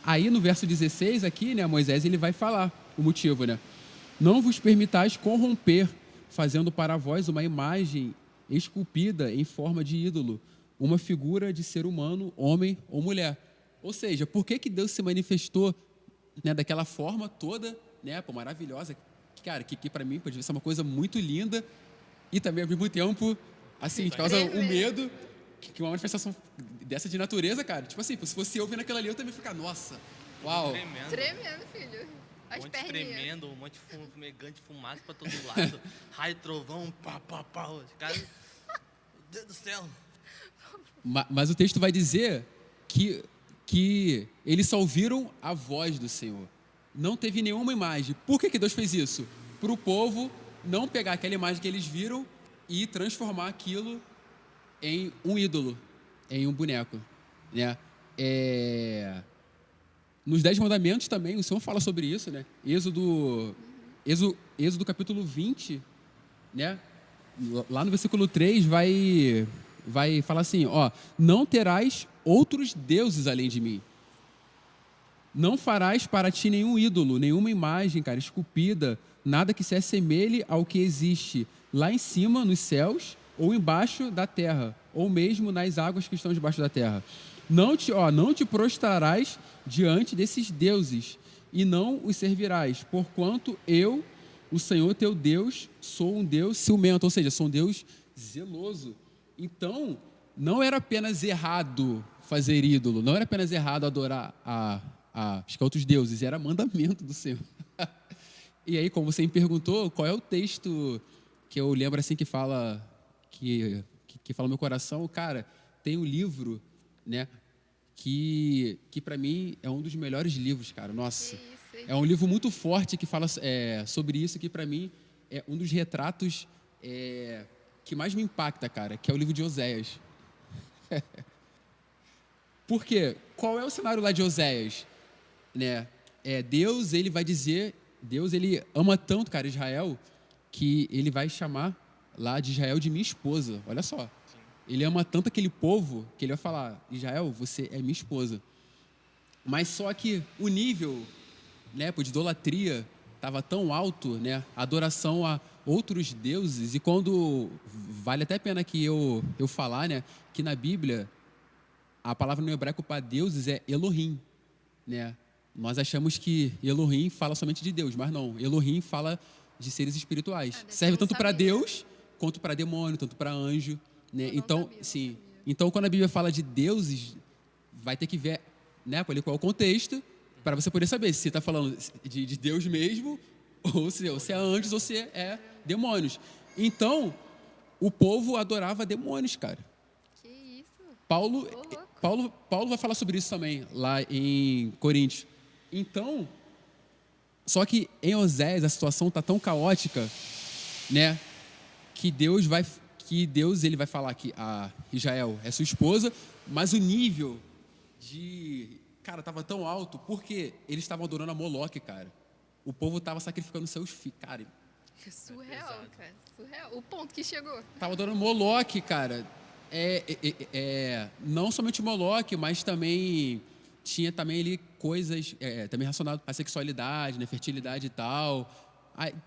Aí no verso 16 aqui, né, Moisés ele vai falar o motivo, né? Não vos permitais corromper, fazendo para vós uma imagem esculpida em forma de ídolo, uma figura de ser humano, homem ou mulher. Ou seja, por que Deus se manifestou, né, daquela forma toda, né, pô, maravilhosa, cara, que para mim podia ser uma coisa muito linda e também ao mesmo tempo, assim, causa o medo que uma manifestação dessa de natureza, cara, tipo assim, se fosse eu vendo aquilo ali, eu também ia ficar, nossa, uau. Tremendo, filho. As Um monte perninhas. tremendo, um monte de fumegante, fumaça pra todo lado, raio, trovão, pá, pá, pá. Os caras, meu Deus do céu. Mas o texto vai dizer que eles só ouviram a voz do Senhor. Não teve nenhuma imagem. Por que Deus fez isso? Para o povo não pegar aquela imagem que eles viram e transformar aquilo em um ídolo, em um boneco, né? Nos 10 mandamentos também, o Senhor fala sobre isso, né? Êxodo capítulo 20, né? Lá no versículo 3 vai falar assim, ó: não terás outros deuses além de mim. Não farás para ti nenhum ídolo, nenhuma imagem, cara, esculpida, nada que se assemelhe ao que existe lá em cima, nos céus, ou embaixo da terra, ou mesmo nas águas que estão debaixo da terra. Não te prostrarás diante desses deuses, e não os servirás, porquanto eu, o Senhor teu Deus, sou um Deus ciumento, ou seja, sou um Deus zeloso. Então, não era apenas errado fazer ídolo, não era apenas errado adorar acho que outros deuses, era mandamento do Senhor. E aí, como você me perguntou, qual é o texto que eu lembro assim que fala que fala no meu coração? Cara, tem um livro, né, que para mim é um dos melhores livros, cara. Nossa, é um livro muito forte que fala sobre isso, que para mim é um dos retratos que mais me impacta, cara, que é o livro de Oséias. Por quê? Qual é o cenário lá de Oséias? Né? Deus, ele vai dizer, Deus, ele ama tanto, cara, Israel, que ele vai chamar lá de Israel de minha esposa. Olha só. Sim. Ele ama tanto aquele povo que ele vai falar: Israel, você é minha esposa. Mas só que o nível, né, de idolatria estava tão alto, né, a adoração a outros deuses, e quando vale até a pena que eu falar, né, que na Bíblia a palavra no hebraico para deuses é Elohim, né? Nós achamos que Elohim fala somente de Deus, mas não. Elohim fala de seres espirituais. Serve tanto para Deus quanto para demônio, tanto para anjo, né? Então, sim. Então, quando a Bíblia fala de deuses, vai ter que ver, né, qual é o contexto, para você poder saber se está falando de Deus mesmo, ou se é anjos, ou se é demônios. Então, o povo adorava demônios, cara. Que isso? Paulo vai falar sobre isso também, lá em Coríntios. Então, só que em Oséias a situação está tão caótica, né, que Deus ele vai falar que a Israel é sua esposa, mas o nível cara, estava tão alto porque eles estavam adorando a Moloque, cara. O povo estava sacrificando seus filhos, cara. É surreal, cara. Surreal. O ponto que chegou. Estava adorando Moloque, cara. Não somente Moloque, mas também tinha também ali coisas também relacionadas à sexualidade, né, fertilidade e tal.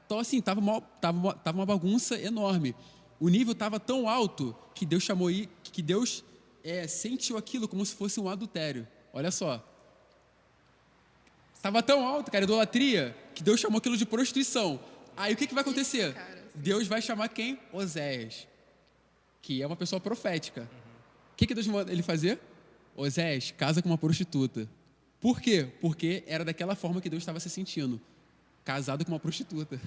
Então, assim, tava uma bagunça enorme. O nível estava tão alto que Deus que Deus sentiu aquilo como se fosse um adultério. Olha só. Tava tão alto, cara, idolatria, que Deus chamou aquilo de prostituição. Aí o que vai acontecer? Cara, Deus vai chamar quem? Oséias, que é uma pessoa profética. O que Deus manda ele fazer? Oséias, casa com uma prostituta. Por quê? Porque era daquela forma que Deus estava se sentindo. Casado com uma prostituta.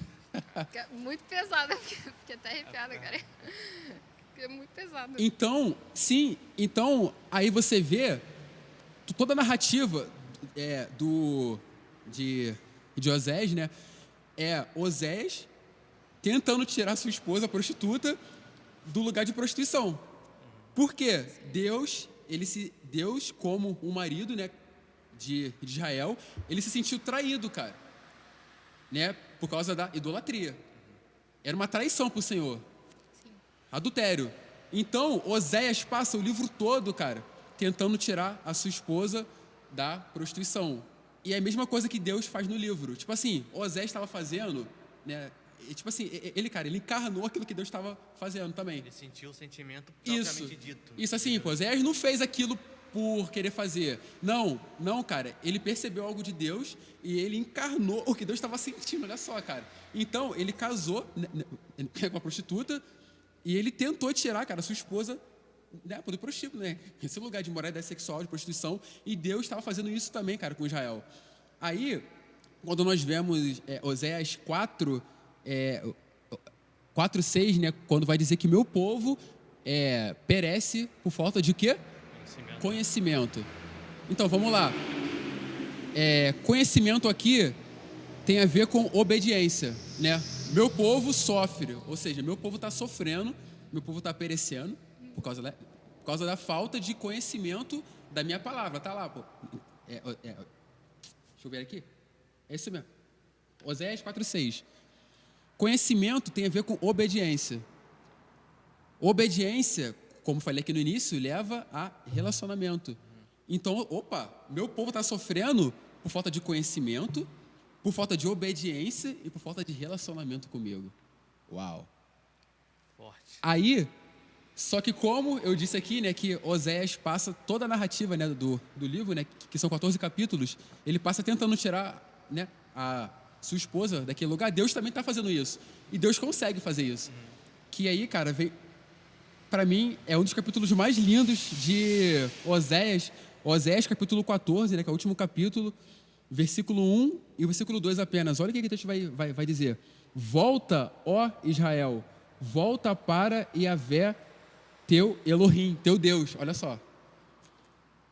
muito pesada, fiquei até arrepiada, cara. É muito pesado. Então, sim, aí você vê toda a narrativa de Oséias, né? É Oséias tentando tirar sua esposa, a prostituta, do lugar de prostituição. Por quê? Deus, como um marido, né, de Israel, ele se sentiu traído, cara, né, por causa da idolatria. Era uma traição para o Senhor. Sim. Adultério. Então, Oséias passa o livro todo, cara, tentando tirar a sua esposa da prostituição. E é a mesma coisa que Deus faz no livro. Tipo assim, Oséias estava fazendo, né? E, tipo assim, ele encarnou aquilo que Deus estava fazendo também. Ele sentiu o sentimento propriamente dito. Isso assim, Oséias não fez aquilo por querer fazer. Não, cara. Ele percebeu algo de Deus e ele encarnou o que Deus estava sentindo, olha só, cara. Então, ele casou com uma prostituta e ele tentou tirar, cara, a sua esposa, né, do prostíbulo, né? Esse lugar de moralidade sexual, de prostituição. E Deus estava fazendo isso também, cara, com Israel. Aí, quando nós vemos Oséias 4:6, né, quando vai dizer que meu povo perece por falta de quê? Conhecimento. Então, vamos lá. Conhecimento aqui tem a ver com obediência, né? Meu povo sofre, ou seja, meu povo está sofrendo, meu povo está perecendo por causa da falta de conhecimento da minha palavra. Tá lá, pô. Deixa eu ver aqui. É isso mesmo. Oséias 4:6. Conhecimento tem a ver com obediência. Obediência, como falei aqui no início, leva a relacionamento. Então, meu povo está sofrendo por falta de conhecimento, por falta de obediência e por falta de relacionamento comigo. Uau! Forte. Aí, só que como eu disse aqui, né, que Oséias passa toda a narrativa, né, do livro, né, que são 14 capítulos, ele passa tentando tirar, né, a sua esposa daquele lugar. Deus também está fazendo isso. E Deus consegue fazer isso. Que aí, cara, vem... Para mim, é um dos capítulos mais lindos de Oséias. Oséias, capítulo 14, né, que é o último capítulo, versículo 1 e o versículo 2 apenas. Olha o que o texto vai dizer. Volta, ó Israel, volta para Yahvé, teu Elohim, teu Deus. Olha só.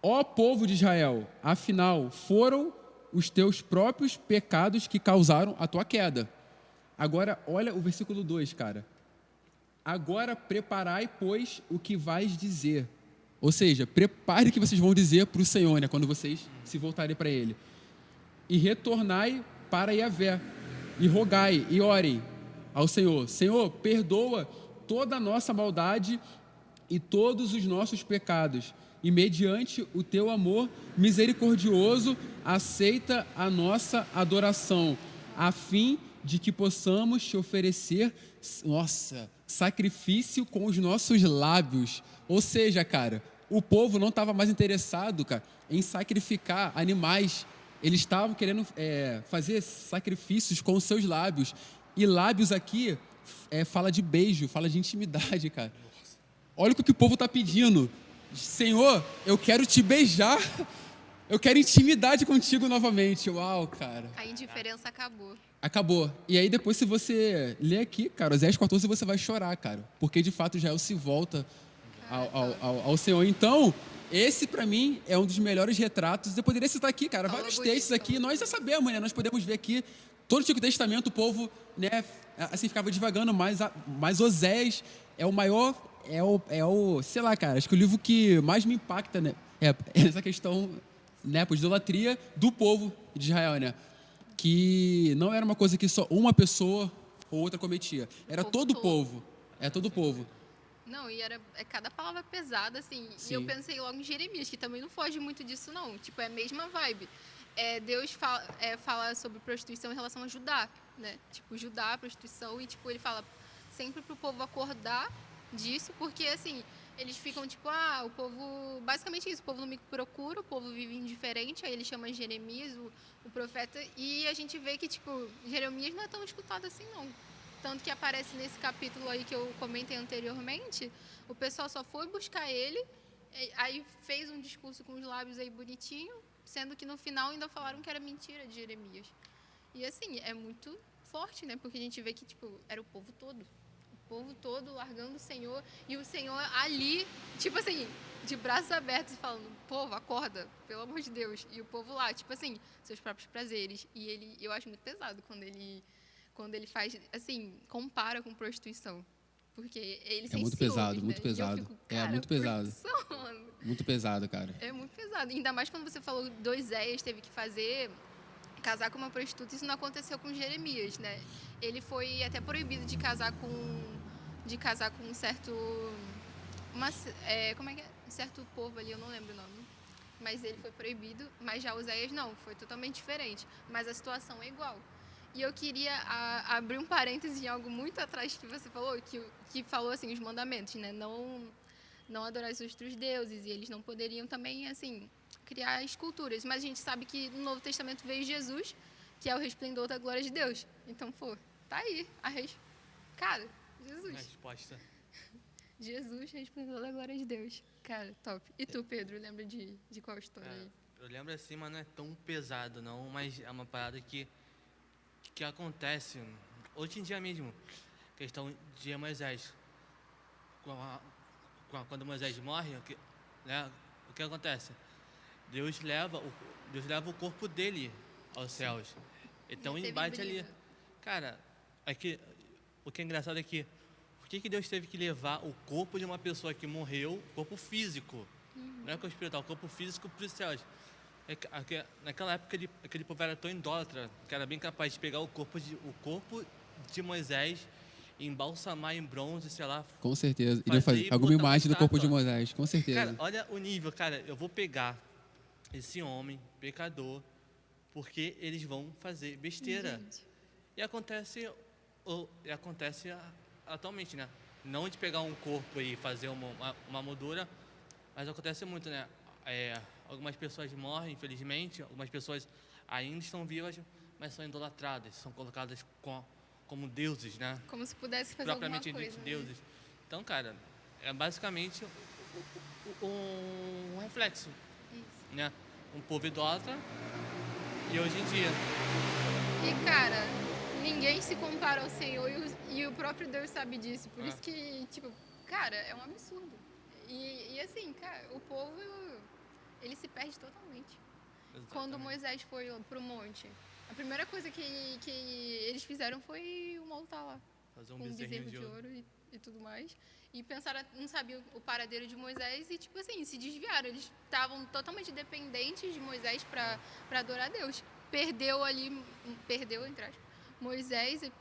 Ó povo de Israel, afinal, foram os teus próprios pecados que causaram a tua queda. Agora, olha o versículo 2, cara. Agora preparai, pois, o que vais dizer. Ou seja, prepare o que vocês vão dizer para o Senhor, né, quando vocês se voltarem para Ele. E retornai para Yahvé, e rogai, e orem ao Senhor. Senhor, perdoa toda a nossa maldade e todos os nossos pecados. E mediante o teu amor misericordioso, aceita a nossa adoração, a fim de que possamos te oferecer, sacrifício com os nossos lábios. Ou seja, cara, o povo não estava mais interessado, cara, em sacrificar animais. Eles estavam querendo fazer sacrifícios com os seus lábios. E lábios aqui fala de beijo, fala de intimidade, cara. Olha o que o povo está pedindo. Senhor, eu quero te beijar. Eu quero intimidade contigo novamente. Uau, cara. A indiferença acabou. Acabou. E aí depois, se você ler aqui, cara, Oséias 14, você vai chorar, cara. Porque, de fato, Israel se volta ao Senhor. Então, esse, para mim, é um dos melhores retratos. Eu poderia citar aqui, cara, vários textos aqui. Nós já sabemos, né? Nós podemos ver aqui, todo o Antigo Testamento, o povo, né, assim, ficava divagando, mas Oséias é o maior, sei lá, cara, acho que o livro que mais me impacta, né, é essa questão, né, de idolatria do povo de Israel, né? Que não era uma coisa que só uma pessoa ou outra cometia. Era todo o povo. É todo o povo. Não, e cada palavra pesada, assim. Sim. E eu pensei logo em Jeremias, que também não foge muito disso, não. Tipo, é a mesma vibe. Deus fala sobre prostituição em relação a Judá, né? Tipo, Judá, prostituição. E, tipo, ele fala sempre pro povo acordar disso, porque, assim, eles ficam tipo, o povo, basicamente isso, o povo não me procura, o povo vive indiferente, aí ele chama Jeremias, o profeta, e a gente vê que, tipo, Jeremias não é tão escutado assim, não. Tanto que aparece nesse capítulo aí que eu comentei anteriormente, o pessoal só foi buscar ele, aí fez um discurso com os lábios aí bonitinho, sendo que no final ainda falaram que era mentira de Jeremias. E assim, é muito forte, né? Porque a gente vê que, tipo, era o povo todo. O povo todo largando o Senhor. E o Senhor ali, tipo assim, de braços abertos, falando, povo, acorda, pelo amor de Deus. E o povo lá, tipo assim, seus próprios prazeres. E eu acho muito pesado quando ele faz, assim, compara com prostituição. Porque ele É sente muito ciúmes, pesado, né? muito E eu pesado. fico, É, cara, muito pesado. prostituição, mano. Muito pesado, cara. É muito pesado. Ainda mais quando você falou que Oséias teve que casar com uma prostituta, isso não aconteceu com Jeremias, né? Ele foi até proibido de casar com um certo como é que é? Um certo povo ali, eu não lembro o nome. Mas ele foi proibido, mas já Oséias não, foi totalmente diferente, mas a situação é igual. E eu queria abrir um parêntese em algo muito atrás que você falou, que falou assim os mandamentos, né? Não adorar os outros deuses, e eles não poderiam também assim criar esculturas. Mas a gente sabe que no Novo Testamento veio Jesus, que é o resplendor da glória de Deus. Então, pô, tá aí. Cara, Jesus. Resposta. Jesus, resplendor da glória de Deus. Cara, top. E tu, Pedro, lembra de qual história aí? Eu lembro assim, mas não é tão pesado não, mas é uma parada que acontece hoje em dia mesmo. Questão de Moisés. Quando Moisés morre, né, o que acontece? Deus leva o corpo dele aos céus. Então Teve embate ali. briga. Cara, o que é engraçado é que por que Deus teve que levar o corpo de uma pessoa que morreu, corpo físico, não é o corpo espiritual, o corpo físico para os céus? Naquela época aquele povo era tão idólatra que era bem capaz de pegar o corpo de Moisés, embalsamar em bronze, sei lá. Com certeza. Fazer Iria fazer e alguma botar uma imagem do corpo de estátua. Moisés, com certeza. Cara, olha o nível, cara. Eu vou pegar esse homem, pecador, porque eles vão fazer besteira. Gente. E acontece atualmente, né? Não de pegar um corpo e fazer uma moldura, mas acontece muito, né? Algumas pessoas morrem, infelizmente, algumas pessoas ainda estão vivas, mas são idolatradas, são colocadas como deuses, né? Como se pudesse fazer alguma Propriamente coisa. dito, Né? deuses. Então, cara, é basicamente um reflexo, Isso. né? Um povo idólatra e hoje em dia. E, cara, ninguém se compara ao Senhor e o próprio Deus sabe disso. Por isso que, tipo, cara, é um absurdo. E assim, cara, o povo, ele se perde totalmente. Exatamente. Quando Moisés foi pro monte, a primeira coisa que eles fizeram foi um altar lá. Fazer um Com um bezerrinho bezerro de ouro e tudo mais. E pensaram, não sabiam o paradeiro de Moisés e, tipo assim, se desviaram. Eles estavam totalmente dependentes de Moisés para adorar a Deus. Perdeu, entre aspas, Moisés e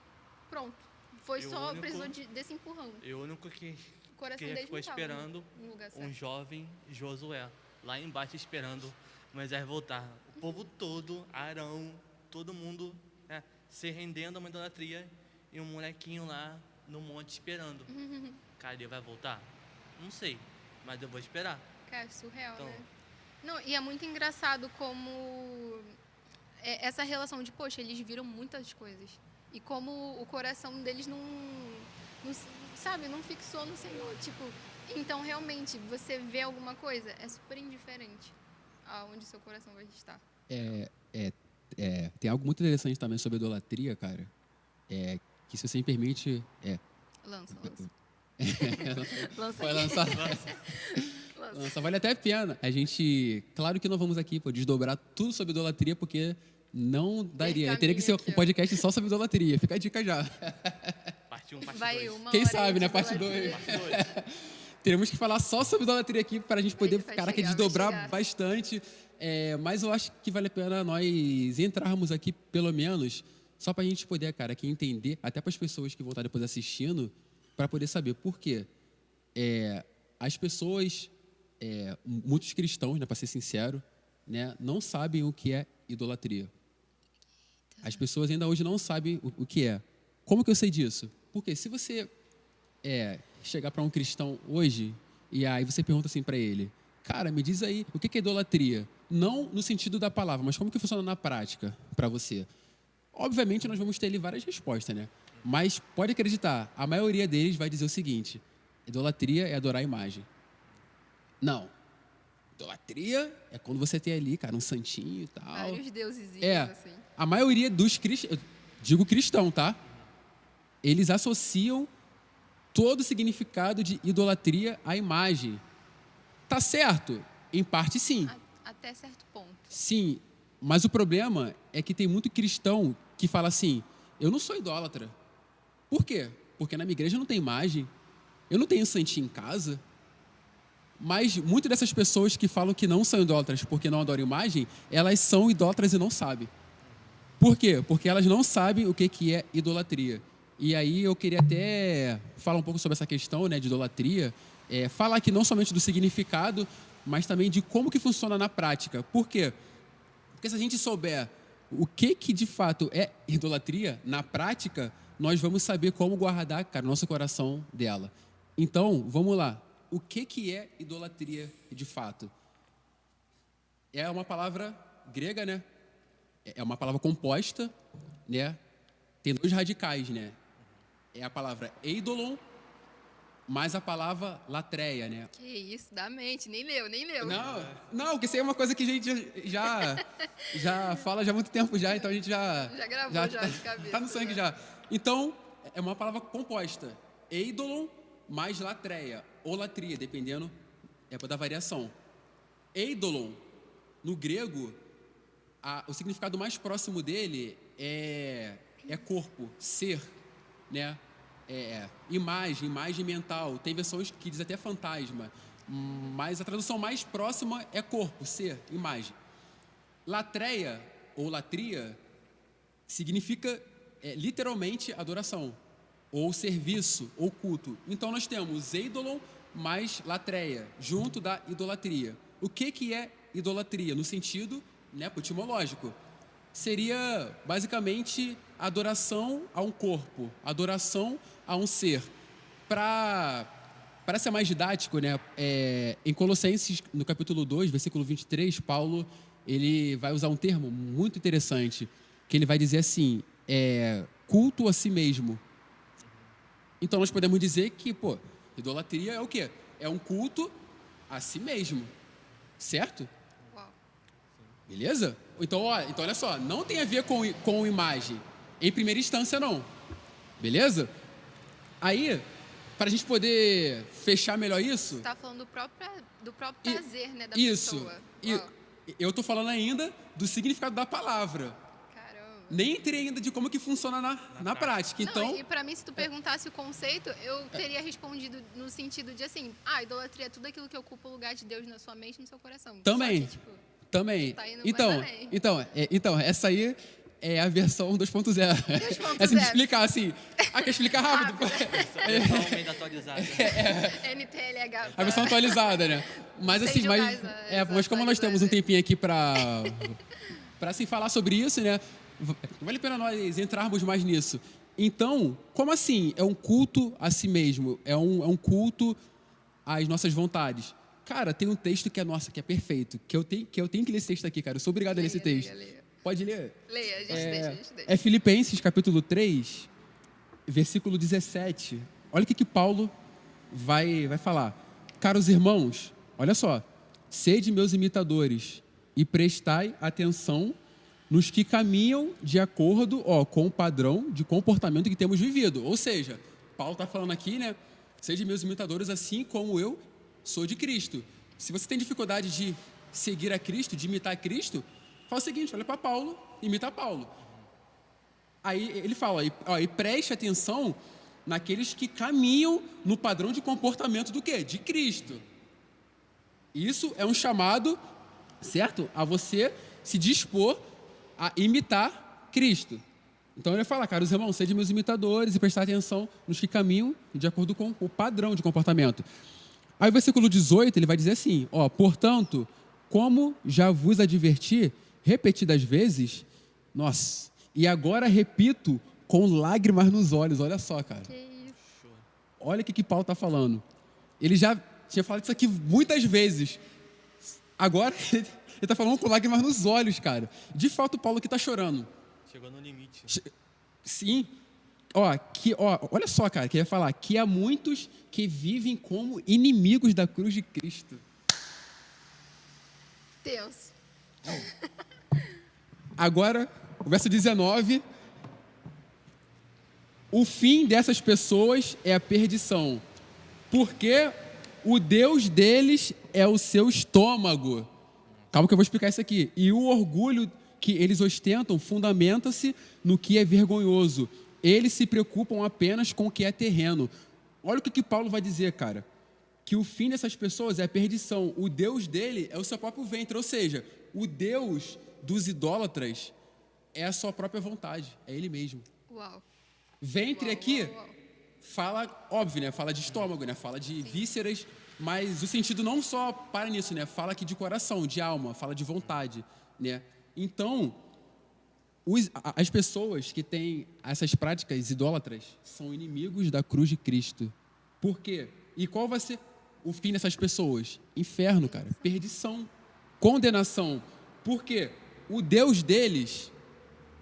pronto. Precisou desse empurrão. E o único que O coração que deles ficou não tava esperando no lugar certo. um jovem Josué, lá embaixo esperando Moisés voltar. O povo todo, Arão, todo mundo, né, se rendendo a uma idolatria e um molequinho lá no monte esperando. Cara, ele vai voltar? Não sei, mas eu vou esperar. Cara, surreal, Então, né? Não, e é muito engraçado como essa relação de, poxa, eles viram muitas coisas. E como o coração deles sabe, não fixou no Senhor. Tipo, então realmente, você vê alguma coisa, é super indiferente aonde seu coração vai estar. Tem algo muito interessante também sobre idolatria, cara. Que se você me permite. Lança. Vai lançar. Lança. Vale até a pena. A gente. Claro que não vamos aqui desdobrar tudo sobre idolatria, porque não daria. Teria que ser um podcast só sobre idolatria. Fica a dica já. parte 1, parte Vai 2. Quem sabe, né? Parte 2. Parte 2. Teremos que falar só sobre idolatria aqui para a gente poder, Vai desdobrar chegar. bastante. Mas eu acho que vale a pena nós entrarmos aqui, pelo menos, só para a gente poder, cara, aqui entender, até para as pessoas que vão estar depois assistindo, para poder saber por quê. As pessoas, muitos cristãos, né, para ser sincero, né, não sabem o que é idolatria. As pessoas ainda hoje não sabem o que é. Como que eu sei disso? Porque se você chegar para um cristão hoje E aí você pergunta assim para ele, cara, me diz aí, o que é idolatria? Não no sentido da palavra, mas como que funciona na prática para você? Obviamente, nós vamos ter ali várias respostas, né? Mas pode acreditar, a maioria deles vai dizer o seguinte, idolatria é adorar a imagem. Não. Idolatria é quando você tem ali, cara, um santinho e tal. Vários deusezinhos, assim. A maioria dos cristãos, digo cristão, tá? Eles associam todo o significado de idolatria à imagem. Tá certo? Em parte, sim. Até certo ponto. Sim, mas o problema é que tem muito cristão que fala assim, eu não sou idólatra. Por quê? Porque na minha igreja não tem imagem, eu não tenho santinho em casa. Mas muitas dessas pessoas que falam que não são idólatras porque não adoram imagem, elas são idólatras e não sabem. Por quê? Porque elas não sabem o que é idolatria. E aí eu queria até falar um pouco sobre essa questão, né, de idolatria, falar aqui não somente do significado, mas também de como que funciona na prática. Por quê? Porque se a gente souber o que de fato é idolatria, na prática, nós vamos saber como guardar, cara, nosso coração dela. Então, vamos lá. O que é idolatria de fato? É uma palavra grega, né? É uma palavra composta, né? Tem dois radicais, né? É a palavra eidolon, mais a palavra latreia, né? Que isso, da mente, nem leu. Não, porque isso aí é uma coisa que a gente já fala já há muito tempo já, então a gente já gravou já de cabeça. Tá no sangue, né? Já. Então, é uma palavra composta. Eidolon mais latreia, ou latria, dependendo da variação. Eidolon, no grego, o significado mais próximo dele é corpo, ser, né? Imagem mental. Tem versões que dizem até fantasma, mas a tradução mais próxima é corpo, ser, imagem. Latreia ou latria significa literalmente adoração, ou serviço, ou culto. Então nós temos eidolon mais latreia, junto da idolatria. O que é idolatria? No sentido, né, etimológico. Seria basicamente adoração a um corpo, adoração a um ser. Para ser mais didático, né, em Colossenses, no capítulo 2, versículo 23, Paulo ele vai usar um termo muito interessante, que ele vai dizer assim, culto a si mesmo. Então nós podemos dizer que, idolatria é o quê? É um culto a si mesmo, certo? Uau. Beleza? Então olha só, não tem a ver com imagem, em primeira instância não, beleza? Aí, para a gente poder fechar melhor isso... Você está falando do próprio prazer, né, da isso, pessoa. Eu estou falando ainda do significado da palavra. Nem entrei ainda de como que funciona na prática. Então, não, e para mim, se tu perguntasse o conceito, eu teria respondido no sentido de assim, idolatria é tudo aquilo que ocupa o lugar de Deus na sua mente e no seu coração. Também, Só que, também. Tá indo mais além. Então, essa aí é a versão 2.0. 2.0. É assim de explicar, assim. Quer explicar rápido? Versão atualizada. NTLH. A versão atualizada, né? Mas Sem assim, julgar mas como nós temos um tempinho aqui para assim, falar sobre isso, né? Vale a pena nós entrarmos mais nisso. Então, como assim? É um culto a si mesmo, é um culto às nossas vontades. Cara, tem um texto que é perfeito, que eu tenho que ler esse texto aqui, cara. Eu sou obrigado a ler esse texto. Leia. Pode ler? Leia, a gente deixa. É Filipenses, capítulo 3, versículo 17. Olha o que Paulo vai falar. Caros irmãos, olha só. Sede meus imitadores e prestai atenção nos que caminham de acordo com o padrão de comportamento que temos vivido. Ou seja, Paulo está falando aqui, né? Sede meus imitadores assim como eu sou de Cristo. Se você tem dificuldade de seguir a Cristo, de imitar a Cristo, faz o seguinte, olha para Paulo, imita Paulo. Aí ele fala, e preste atenção naqueles que caminham no padrão de comportamento do quê? De Cristo. Isso é um chamado, certo? A você se dispor a imitar Cristo. Então ele fala, caros irmãos, sede meus imitadores e prestar atenção nos que caminham de acordo com o padrão de comportamento. Aí o versículo 18, ele vai dizer assim, portanto, como já vos adverti repetidas vezes, e agora repito com lágrimas nos olhos, olha só, cara. Que isso. Olha o que Paulo está falando. Ele já tinha falado isso aqui muitas vezes. Agora, ele está falando com lágrimas nos olhos, cara. De fato, o Paulo aqui está chorando. Chegou no limite. Sim. Olha só, cara, que eu ia falar que há muitos que vivem como inimigos da cruz de Cristo. Tenso. Agora, o verso 19. O fim dessas pessoas é a perdição, porque o Deus deles é o seu estômago. Calma que eu vou explicar isso aqui. E o orgulho que eles ostentam fundamenta-se no que é vergonhoso. Eles se preocupam apenas com o que é terreno. Olha o que Paulo vai dizer, cara. Que o fim dessas pessoas é a perdição. O Deus dele é o seu próprio ventre. Ou seja, o Deus dos idólatras é a sua própria vontade. É ele mesmo. Uau. Ventre Uau, aqui uau, uau. fala, óbvio, né? Fala de estômago, né? Fala de vísceras, mas o sentido não só para nisso, né? Fala aqui de coração, de alma, fala de vontade, né? Então, as pessoas que têm essas práticas idólatras são inimigos da cruz de Cristo. Por quê? E qual vai ser o fim dessas pessoas? Inferno, cara. Perdição. Condenação. Por quê? O Deus deles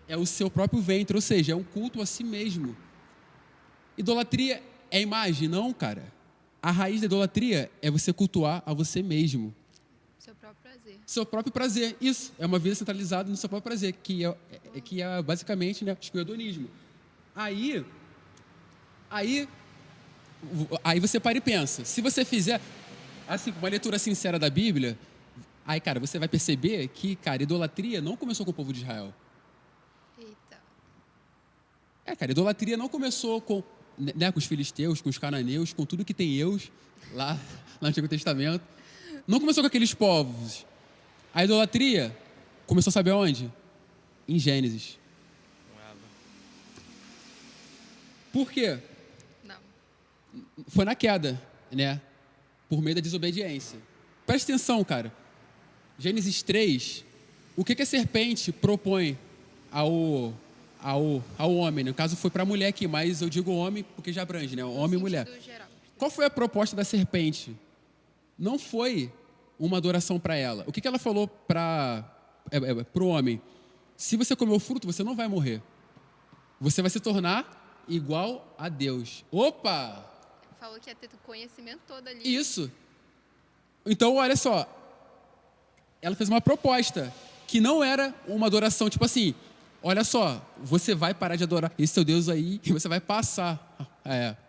é o seu próprio ventre, ou seja, é um culto a si mesmo. Idolatria é imagem? Não, cara. A raiz da idolatria é você cultuar a você mesmo. Seu próprio prazer. Seu próprio prazer. Isso, é uma vida centralizada no seu próprio prazer, que é basicamente, né, o hedonismo. Aí você para e pensa. Se você fizer assim, uma leitura sincera da Bíblia, aí, cara, você vai perceber que, cara, idolatria não começou com o povo de Israel. Eita. Cara, idolatria não começou com, né, com os filisteus, com os cananeus, com tudo que tem eus lá no Antigo Testamento. Não começou com aqueles povos. A idolatria começou a saber onde? Em Gênesis. Por quê? Não. Foi na queda, né? Por meio da desobediência. Presta atenção, cara. Gênesis 3, o que a serpente propõe ao homem? No caso, foi para a mulher aqui, mas eu digo homem porque já abrange, né? Homem e mulher. Geral. Qual foi a proposta da serpente? Não foi uma adoração para ela. O que ela falou para o homem? Se você comer o fruto, você não vai morrer. Você vai se tornar igual a Deus. Opa! Falou que ia ter o conhecimento todo ali. Isso. Então, olha só. Ela fez uma proposta que não era uma adoração, tipo assim, olha só, você vai parar de adorar esse seu Deus aí e você vai passar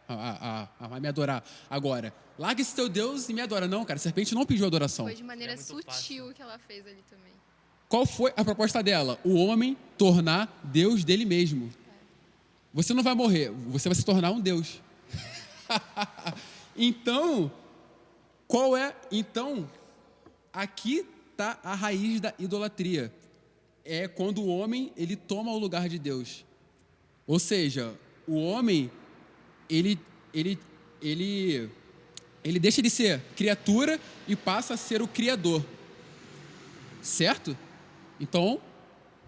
a me adorar agora. Larga esse teu Deus e me adora. Não, cara, a serpente não pediu adoração. Foi de maneira muito sutil fácil. que ela fez ali também. Qual foi a proposta dela? O homem tornar Deus dele mesmo. Você não vai morrer, você vai se tornar um Deus. Então, aqui está a raiz da idolatria. É quando o homem, ele toma o lugar de Deus. Ou seja, o homem, ele deixa de ser criatura e passa a ser o criador. Certo? Então,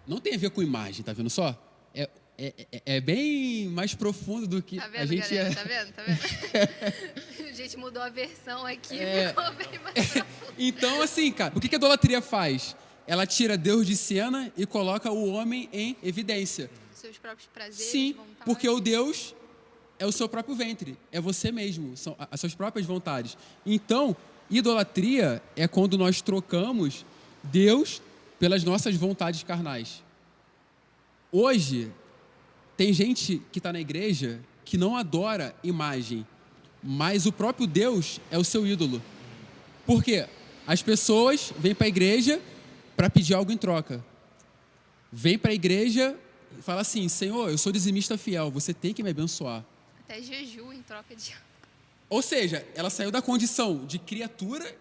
não tem a ver com imagem, tá vendo só? É bem mais profundo do que Tá vendo, a gente galera? Tá vendo? A gente mudou a versão aqui, ficou bem mais profundo. Então, assim, cara, o que a idolatria faz? Ela tira Deus de cena e coloca o homem em evidência. Seus próprios prazeres, Sim, vontades. porque o Deus é o seu próprio ventre, é você mesmo, são as suas próprias vontades. Então, idolatria é quando nós trocamos Deus pelas nossas vontades carnais. Hoje, tem gente que está na igreja que não adora imagem, mas o próprio Deus é o seu ídolo. Por quê? As pessoas vêm para a igreja para pedir algo em troca. Vem para a igreja e fala assim, Senhor, eu sou dizimista fiel, você tem que me abençoar. Até jejum em troca de... Ou seja, ela saiu da condição de criatura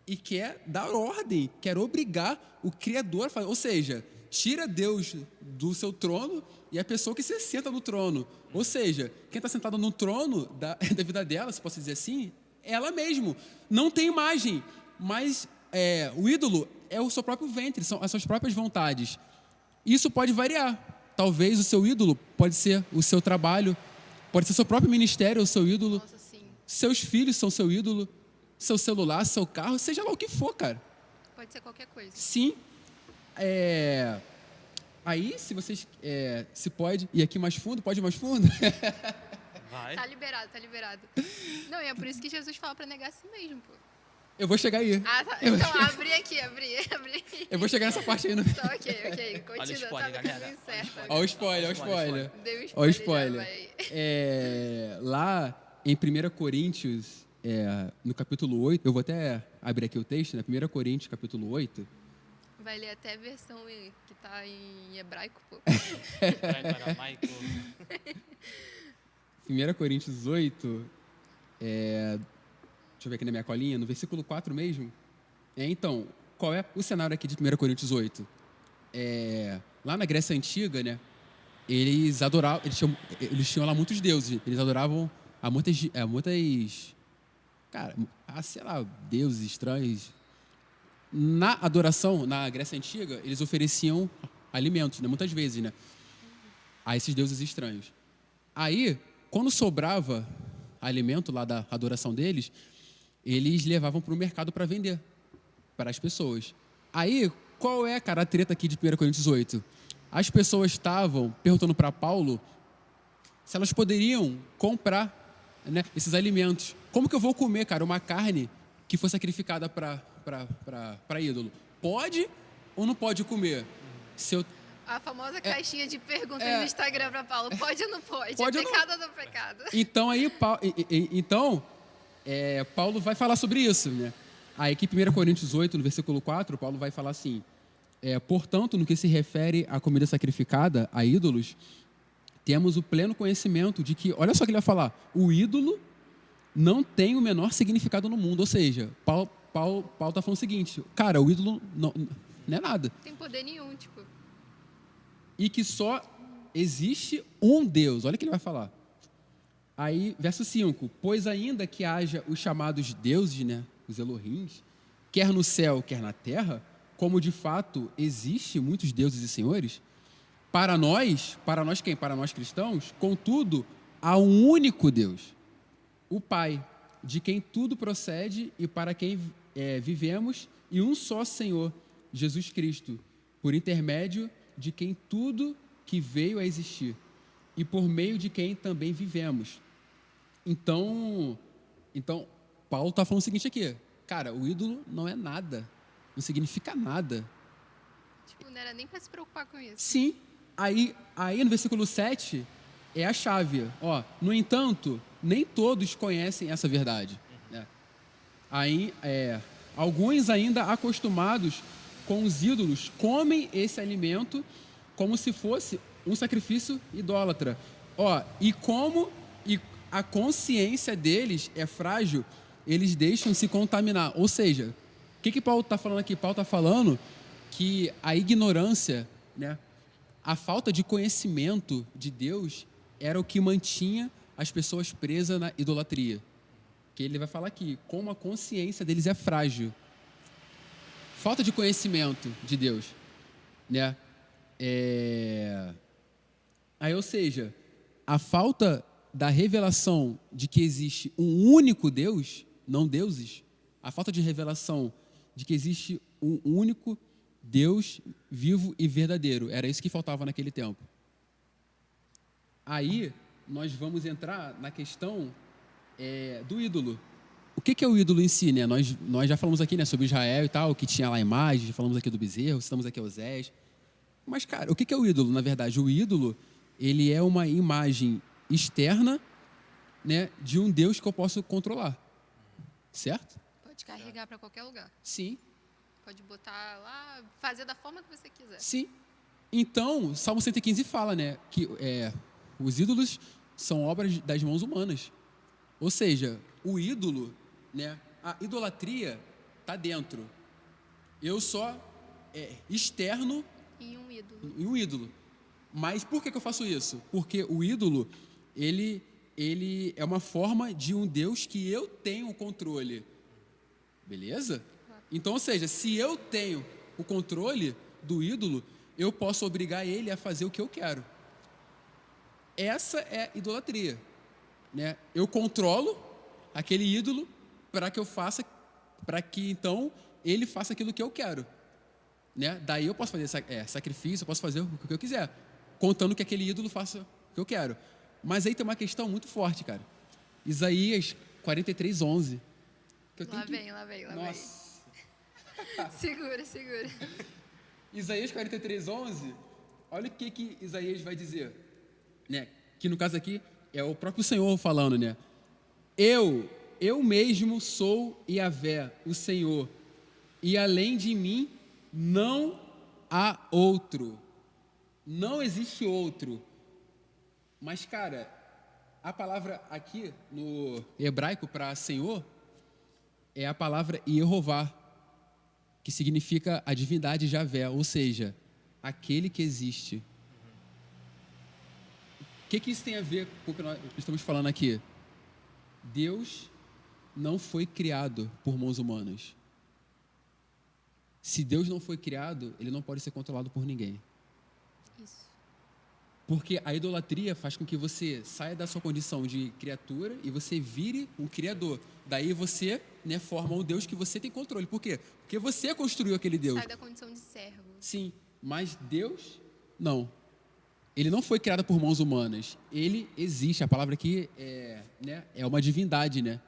e quer dar ordem, quer obrigar o Criador a fazer. Ou seja, tira Deus do seu trono e a pessoa que se senta no trono. Ou seja, quem está sentado no trono da vida dela, se posso dizer assim, é ela mesmo. Não tem imagem, mas o ídolo é o seu próprio ventre, são as suas próprias vontades. Isso pode variar. Talvez o seu ídolo pode ser o seu trabalho, pode ser seu próprio ministério, o seu ídolo. Nossa, sim. Seus filhos são seu ídolo. seu celular, seu carro, seja lá o que for, cara. Pode ser qualquer coisa. Sim. Aí, se vocês... se pode ir aqui mais fundo, pode ir mais fundo? Vai. Tá liberado, tá liberado. Não, e é por isso que Jesus fala pra negar a si mesmo, pô. Eu vou chegar aí. Ah, tá. Então, abri aqui. Eu vou chegar nessa parte aí. Tá, ok. Continua, Olha o spoiler, tá no galera. caminho certo. Olha o spoiler. Deu um Olha o spoiler. spoiler. Lá em 1 Coríntios, no capítulo 8, eu vou até abrir aqui o texto, né? 1 Coríntios, capítulo 8. Vai ler até a versão que tá em hebraico, pô. Vai, aramaico. 1 Coríntios 8, deixa eu ver aqui na minha colinha, no versículo 4 mesmo. Então, qual é o cenário aqui de 1 Coríntios 8? Lá na Grécia Antiga, né, eles adoravam, eles tinham lá muitos deuses, eles adoravam a muitas cara, sei lá, deuses estranhos. Na adoração, na Grécia Antiga, eles ofereciam alimentos, né, muitas vezes, né, a esses deuses estranhos. Aí, quando sobrava alimento lá da adoração deles, eles levavam para o mercado para vender para as pessoas. Aí, qual é, cara, a treta aqui de 1 Coríntios 8? As pessoas estavam perguntando para Paulo se elas poderiam comprar, né, esses alimentos. Como que eu vou comer, cara, uma carne que foi sacrificada para ídolo? Pode ou não pode comer? Se eu... A famosa caixinha de perguntas no Instagram pra Paulo. Pode ou não pode? Pode ou não? Pecado ou não pecado? Então, Paulo vai falar sobre isso, né? Aí, aqui, 1 Coríntios 8, no versículo 4, Paulo vai falar assim: portanto, no que se refere à comida sacrificada a ídolos, temos o pleno conhecimento de que, olha só o que ele vai falar, o ídolo não tem o menor significado no mundo. Ou seja, Paulo está falando o seguinte: cara, o ídolo não é nada. Não tem poder nenhum, tipo. E que só existe um Deus. Olha o que ele vai falar. Aí, verso 5. Pois ainda que haja os chamados deuses, né, os Elohims, quer no céu, quer na terra, como de fato existe muitos deuses e senhores, para nós quem? Para nós cristãos, contudo, há um único Deus, o Pai, de quem tudo procede e para quem vivemos, e um só Senhor, Jesus Cristo, por intermédio de quem tudo que veio a existir e por meio de quem também vivemos. Então Paulo está falando o seguinte aqui: cara, o ídolo não é nada, não significa nada. Tipo, não era nem para se preocupar com isso. Sim. Aí no versículo 7 é a chave. No entanto, nem todos conhecem essa verdade, né? Aí, alguns ainda acostumados com os ídolos comem esse alimento como se fosse um sacrifício idólatra. E como a consciência deles é frágil, eles deixam se contaminar. Ou seja, o que Paulo está falando aqui? Paulo está falando que a ignorância, né, a falta de conhecimento de Deus era o que mantinha as pessoas presas na idolatria. Que ele vai falar aqui, como a consciência deles é frágil. Falta de conhecimento de Deus, né? Aí, ou seja, a falta da revelação de que existe um único Deus, não deuses, a falta de revelação de que existe um único Deus vivo e verdadeiro, era isso que faltava naquele tempo. Aí, nós vamos entrar na questão do ídolo. O que é o ídolo em si, né? Nós já falamos aqui, né, sobre Israel e tal, que tinha lá a imagem, falamos aqui do bezerro, estamos aqui Osés. Mas, cara, o que é o ídolo, na verdade? O ídolo, ele é uma imagem externa, né, de um Deus que eu posso controlar. Certo? Pode carregar para qualquer lugar. Sim. Pode botar lá, fazer da forma que você quiser. Sim. Então, Salmo 115 fala, né, que os ídolos são obras das mãos humanas. Ou seja, o ídolo, né, a idolatria está dentro. Eu só externo em um ídolo. Mas por que eu faço isso? Porque o ídolo, ele é uma forma de um Deus que eu tenho o controle. Beleza? Então, ou seja, se eu tenho o controle do ídolo, eu posso obrigar ele a fazer o que eu quero. Essa é idolatria, né? Eu controlo aquele ídolo para que eu faça, para que então ele faça aquilo que eu quero, né? Daí eu posso fazer sacrifício, eu posso fazer o que eu quiser, contando que aquele ídolo faça o que eu quero. Mas aí tem uma questão muito forte, cara. Isaías 43:11. Que eu tenho Lá vem. Nossa. Segura. Isaías 43:11. Olha o que Isaías vai dizer, né? Que no caso aqui é o próprio Senhor falando, né? Eu mesmo sou Yahvé, o Senhor, e além de mim não há outro. Não existe outro. Mas, cara, a palavra aqui no hebraico para Senhor é a palavra Yehová, que significa a divindade Javé, ou seja, aquele que existe. O que isso tem a ver com o que nós estamos falando aqui? Deus não foi criado por mãos humanas. Se Deus não foi criado, ele não pode ser controlado por ninguém. Isso. Porque a idolatria faz com que você saia da sua condição de criatura e você vire um criador. Daí você, né, forma um Deus que você tem controle. Por quê? Porque você construiu aquele Deus. Sai da condição de servo. Sim, mas Deus, não. Ele não foi criado por mãos humanas. Ele existe. A palavra aqui é uma divindade, né?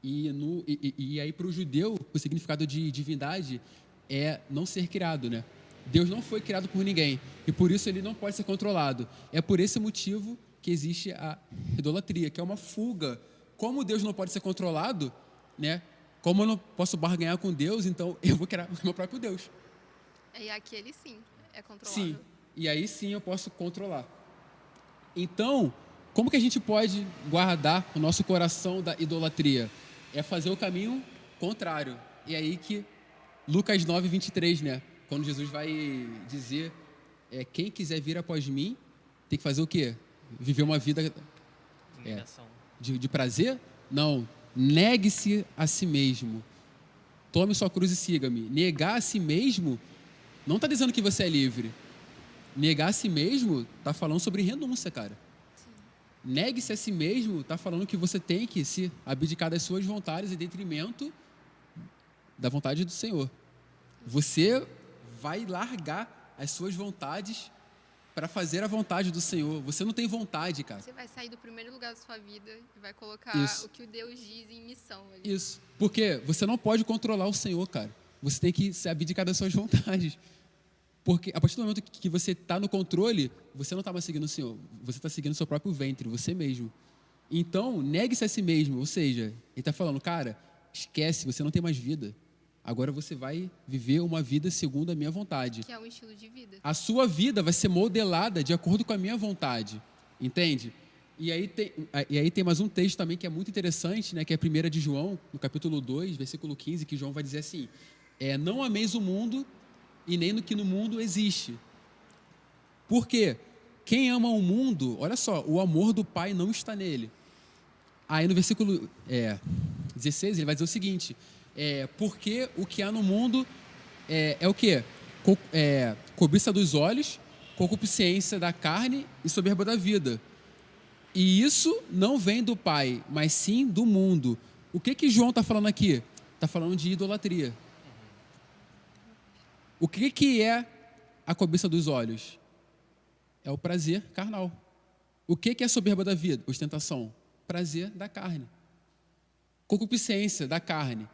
E aí para o judeu, o significado de divindade é não ser criado, né? Deus não foi criado por ninguém e por isso ele não pode ser controlado. É por esse motivo que existe a idolatria, que é uma fuga. Como Deus não pode ser controlado, né? Como eu não posso barganhar com Deus, então eu vou criar o meu próprio Deus. E aquele sim é controlado. Sim, e aí sim eu posso controlar. Então, como que a gente pode guardar o nosso coração da idolatria? É fazer o caminho contrário. E aí que Lucas 9:23, né? Quando Jesus vai dizer, quem quiser vir após mim, tem que fazer o quê? Viver uma vida de prazer? Não. Negue-se a si mesmo. Tome sua cruz e siga-me. Negar a si mesmo não está dizendo que você é livre. Negar a si mesmo está falando sobre renúncia, cara. Sim. Negue-se a si mesmo está falando que você tem que se abdicar das suas vontades em detrimento da vontade do Senhor. Você vai largar as suas vontades para fazer a vontade do Senhor. Você não tem vontade, cara. Você vai sair do primeiro lugar da sua vida e vai colocar Isso. o que o Deus diz em missão ali. Isso. Porque você não pode controlar o Senhor, cara. Você tem que se abdicar das suas vontades. Porque a partir do momento que você está no controle, você não está mais seguindo o Senhor. Você está seguindo o seu próprio ventre, você mesmo. Então, negue-se a si mesmo. Ou seja, ele está falando, cara, esquece, você não tem mais vida. Agora você vai viver uma vida segundo a minha vontade. Que é um estilo de vida. A sua vida vai ser modelada de acordo com a minha vontade. Entende? E aí tem mais um texto também que é muito interessante, né, que é a 1 de João, no capítulo 2, versículo 15, que João vai dizer assim, não ameis o mundo e nem no que no mundo existe. Por quê? Quem ama o mundo, olha só, o amor do Pai não está nele. Aí no versículo 16, ele vai dizer o seguinte, porque o que há no mundo é o quê? Cobiça dos olhos, concupiscência da carne e soberba da vida. E isso não vem do Pai, mas sim do mundo. O que João está falando aqui? Está falando de idolatria. O que é a cobiça dos olhos? É o prazer carnal. O que é a soberba da vida? Ostentação. Prazer da carne. Concupiscência da carne.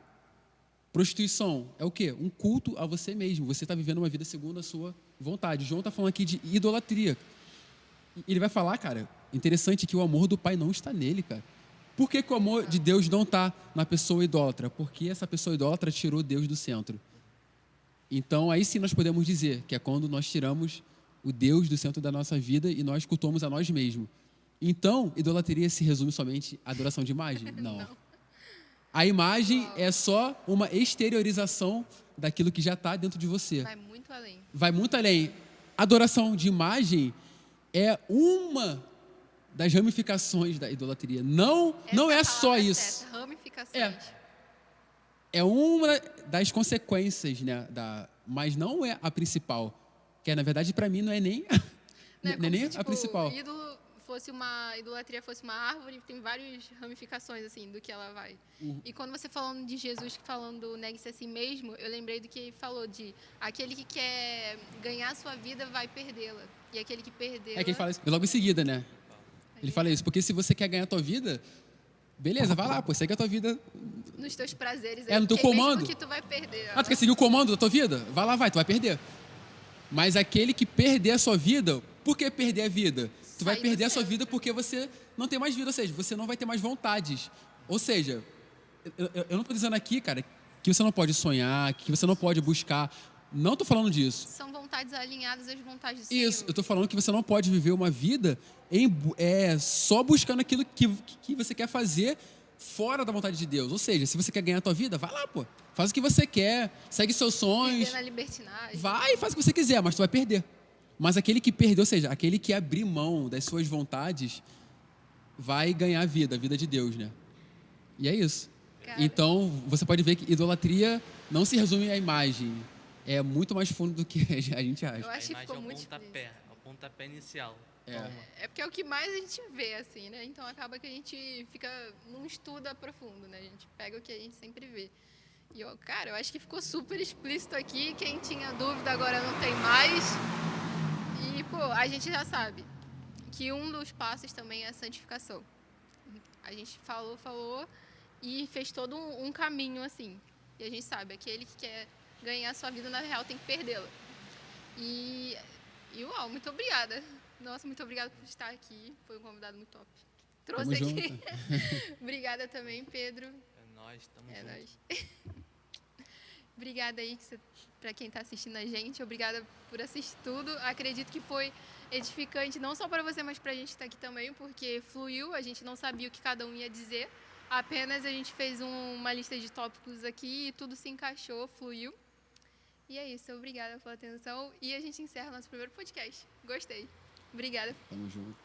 Prostituição é o quê? Um culto a você mesmo. Você está vivendo uma vida segundo a sua vontade. João está falando aqui de idolatria. Ele vai falar, cara, interessante que o amor do Pai não está nele, cara. Por que o amor de Deus não está na pessoa idólatra? Porque essa pessoa idólatra tirou Deus do centro. Então, aí sim nós podemos dizer que é quando nós tiramos o Deus do centro da nossa vida e nós cultuamos a nós mesmos. Então, idolatria se resume somente à adoração de imagem? Não. A imagem é só uma exteriorização daquilo que já está dentro de você. Vai muito além. Vai muito além. Adoração de imagem é uma das ramificações da idolatria. Não é só isso. Ramificações. É uma das consequências, né, mas não é a principal. Que na verdade para mim não é nem, Não é nem se, a principal. O ídolo idolatria fosse uma árvore, tem várias ramificações, assim, do que ela vai. E quando você falando de Jesus, falando negue-se a si mesmo, eu lembrei do que ele falou de aquele que quer ganhar a sua vida vai perdê-la. E aquele que perdê-la... É que ele fala isso logo em seguida, né? Ele fala isso, porque se você quer ganhar a tua vida, beleza, vai lá, pô, segue a tua vida. Nos teus prazeres. No teu porque comando. mesmo que tu vai perder. Tu quer seguir o comando da tua vida? Vai lá, tu vai perder. Mas aquele que perder a sua vida, por que perder a vida? Tu vai perder a sua vida porque você não tem mais vida, ou seja, você não vai ter mais vontades. Ou seja, eu não estou dizendo aqui, cara, que você não pode sonhar, que você não pode buscar. Não estou falando disso. São vontades alinhadas às vontades do Senhor. Isso, eu estou falando que você não pode viver uma vida só buscando aquilo que você quer fazer fora da vontade de Deus. Ou seja, se você quer ganhar a tua vida, vai lá, pô. Faz o que você quer, segue seus sonhos. Viver na libertinagem. Vai, faz o que você quiser, mas tu vai perder. Mas aquele que perdeu, ou seja, aquele que abrir mão das suas vontades, vai ganhar a vida de Deus, né? E é isso. Cara. Então, você pode ver que idolatria não se resume à imagem. É muito mais fundo do que a gente acha. Eu acho que A imagem ficou é o muito pontapé, é o pontapé inicial. É porque é o que mais a gente vê, assim, né? Então acaba que a gente não estuda profundo, né? A gente pega o que a gente sempre vê. E, cara, eu acho que ficou super explícito aqui. Quem tinha dúvida agora não tem mais. E, pô, a gente já sabe que um dos passos também é a santificação. A gente falou e fez todo um caminho, assim. E a gente sabe, aquele que quer ganhar a sua vida, na real, tem que perdê-la. E uau, muito obrigada. Nossa, muito obrigada por estar aqui. Foi um convidado muito top. Trouxe Tamo aqui. junto. Obrigada também, Pedro. É nóis, tamo junto. Nóis. Obrigada aí para quem está assistindo a gente. Obrigada por assistir tudo. Acredito que foi edificante, não só para você, mas para a gente que está aqui também, porque fluiu. A gente não sabia o que cada um ia dizer. Apenas a gente fez uma lista de tópicos aqui e tudo se encaixou, fluiu. E é isso. Obrigada pela atenção. E a gente encerra nosso primeiro podcast. Gostei. Obrigada. Tamo junto.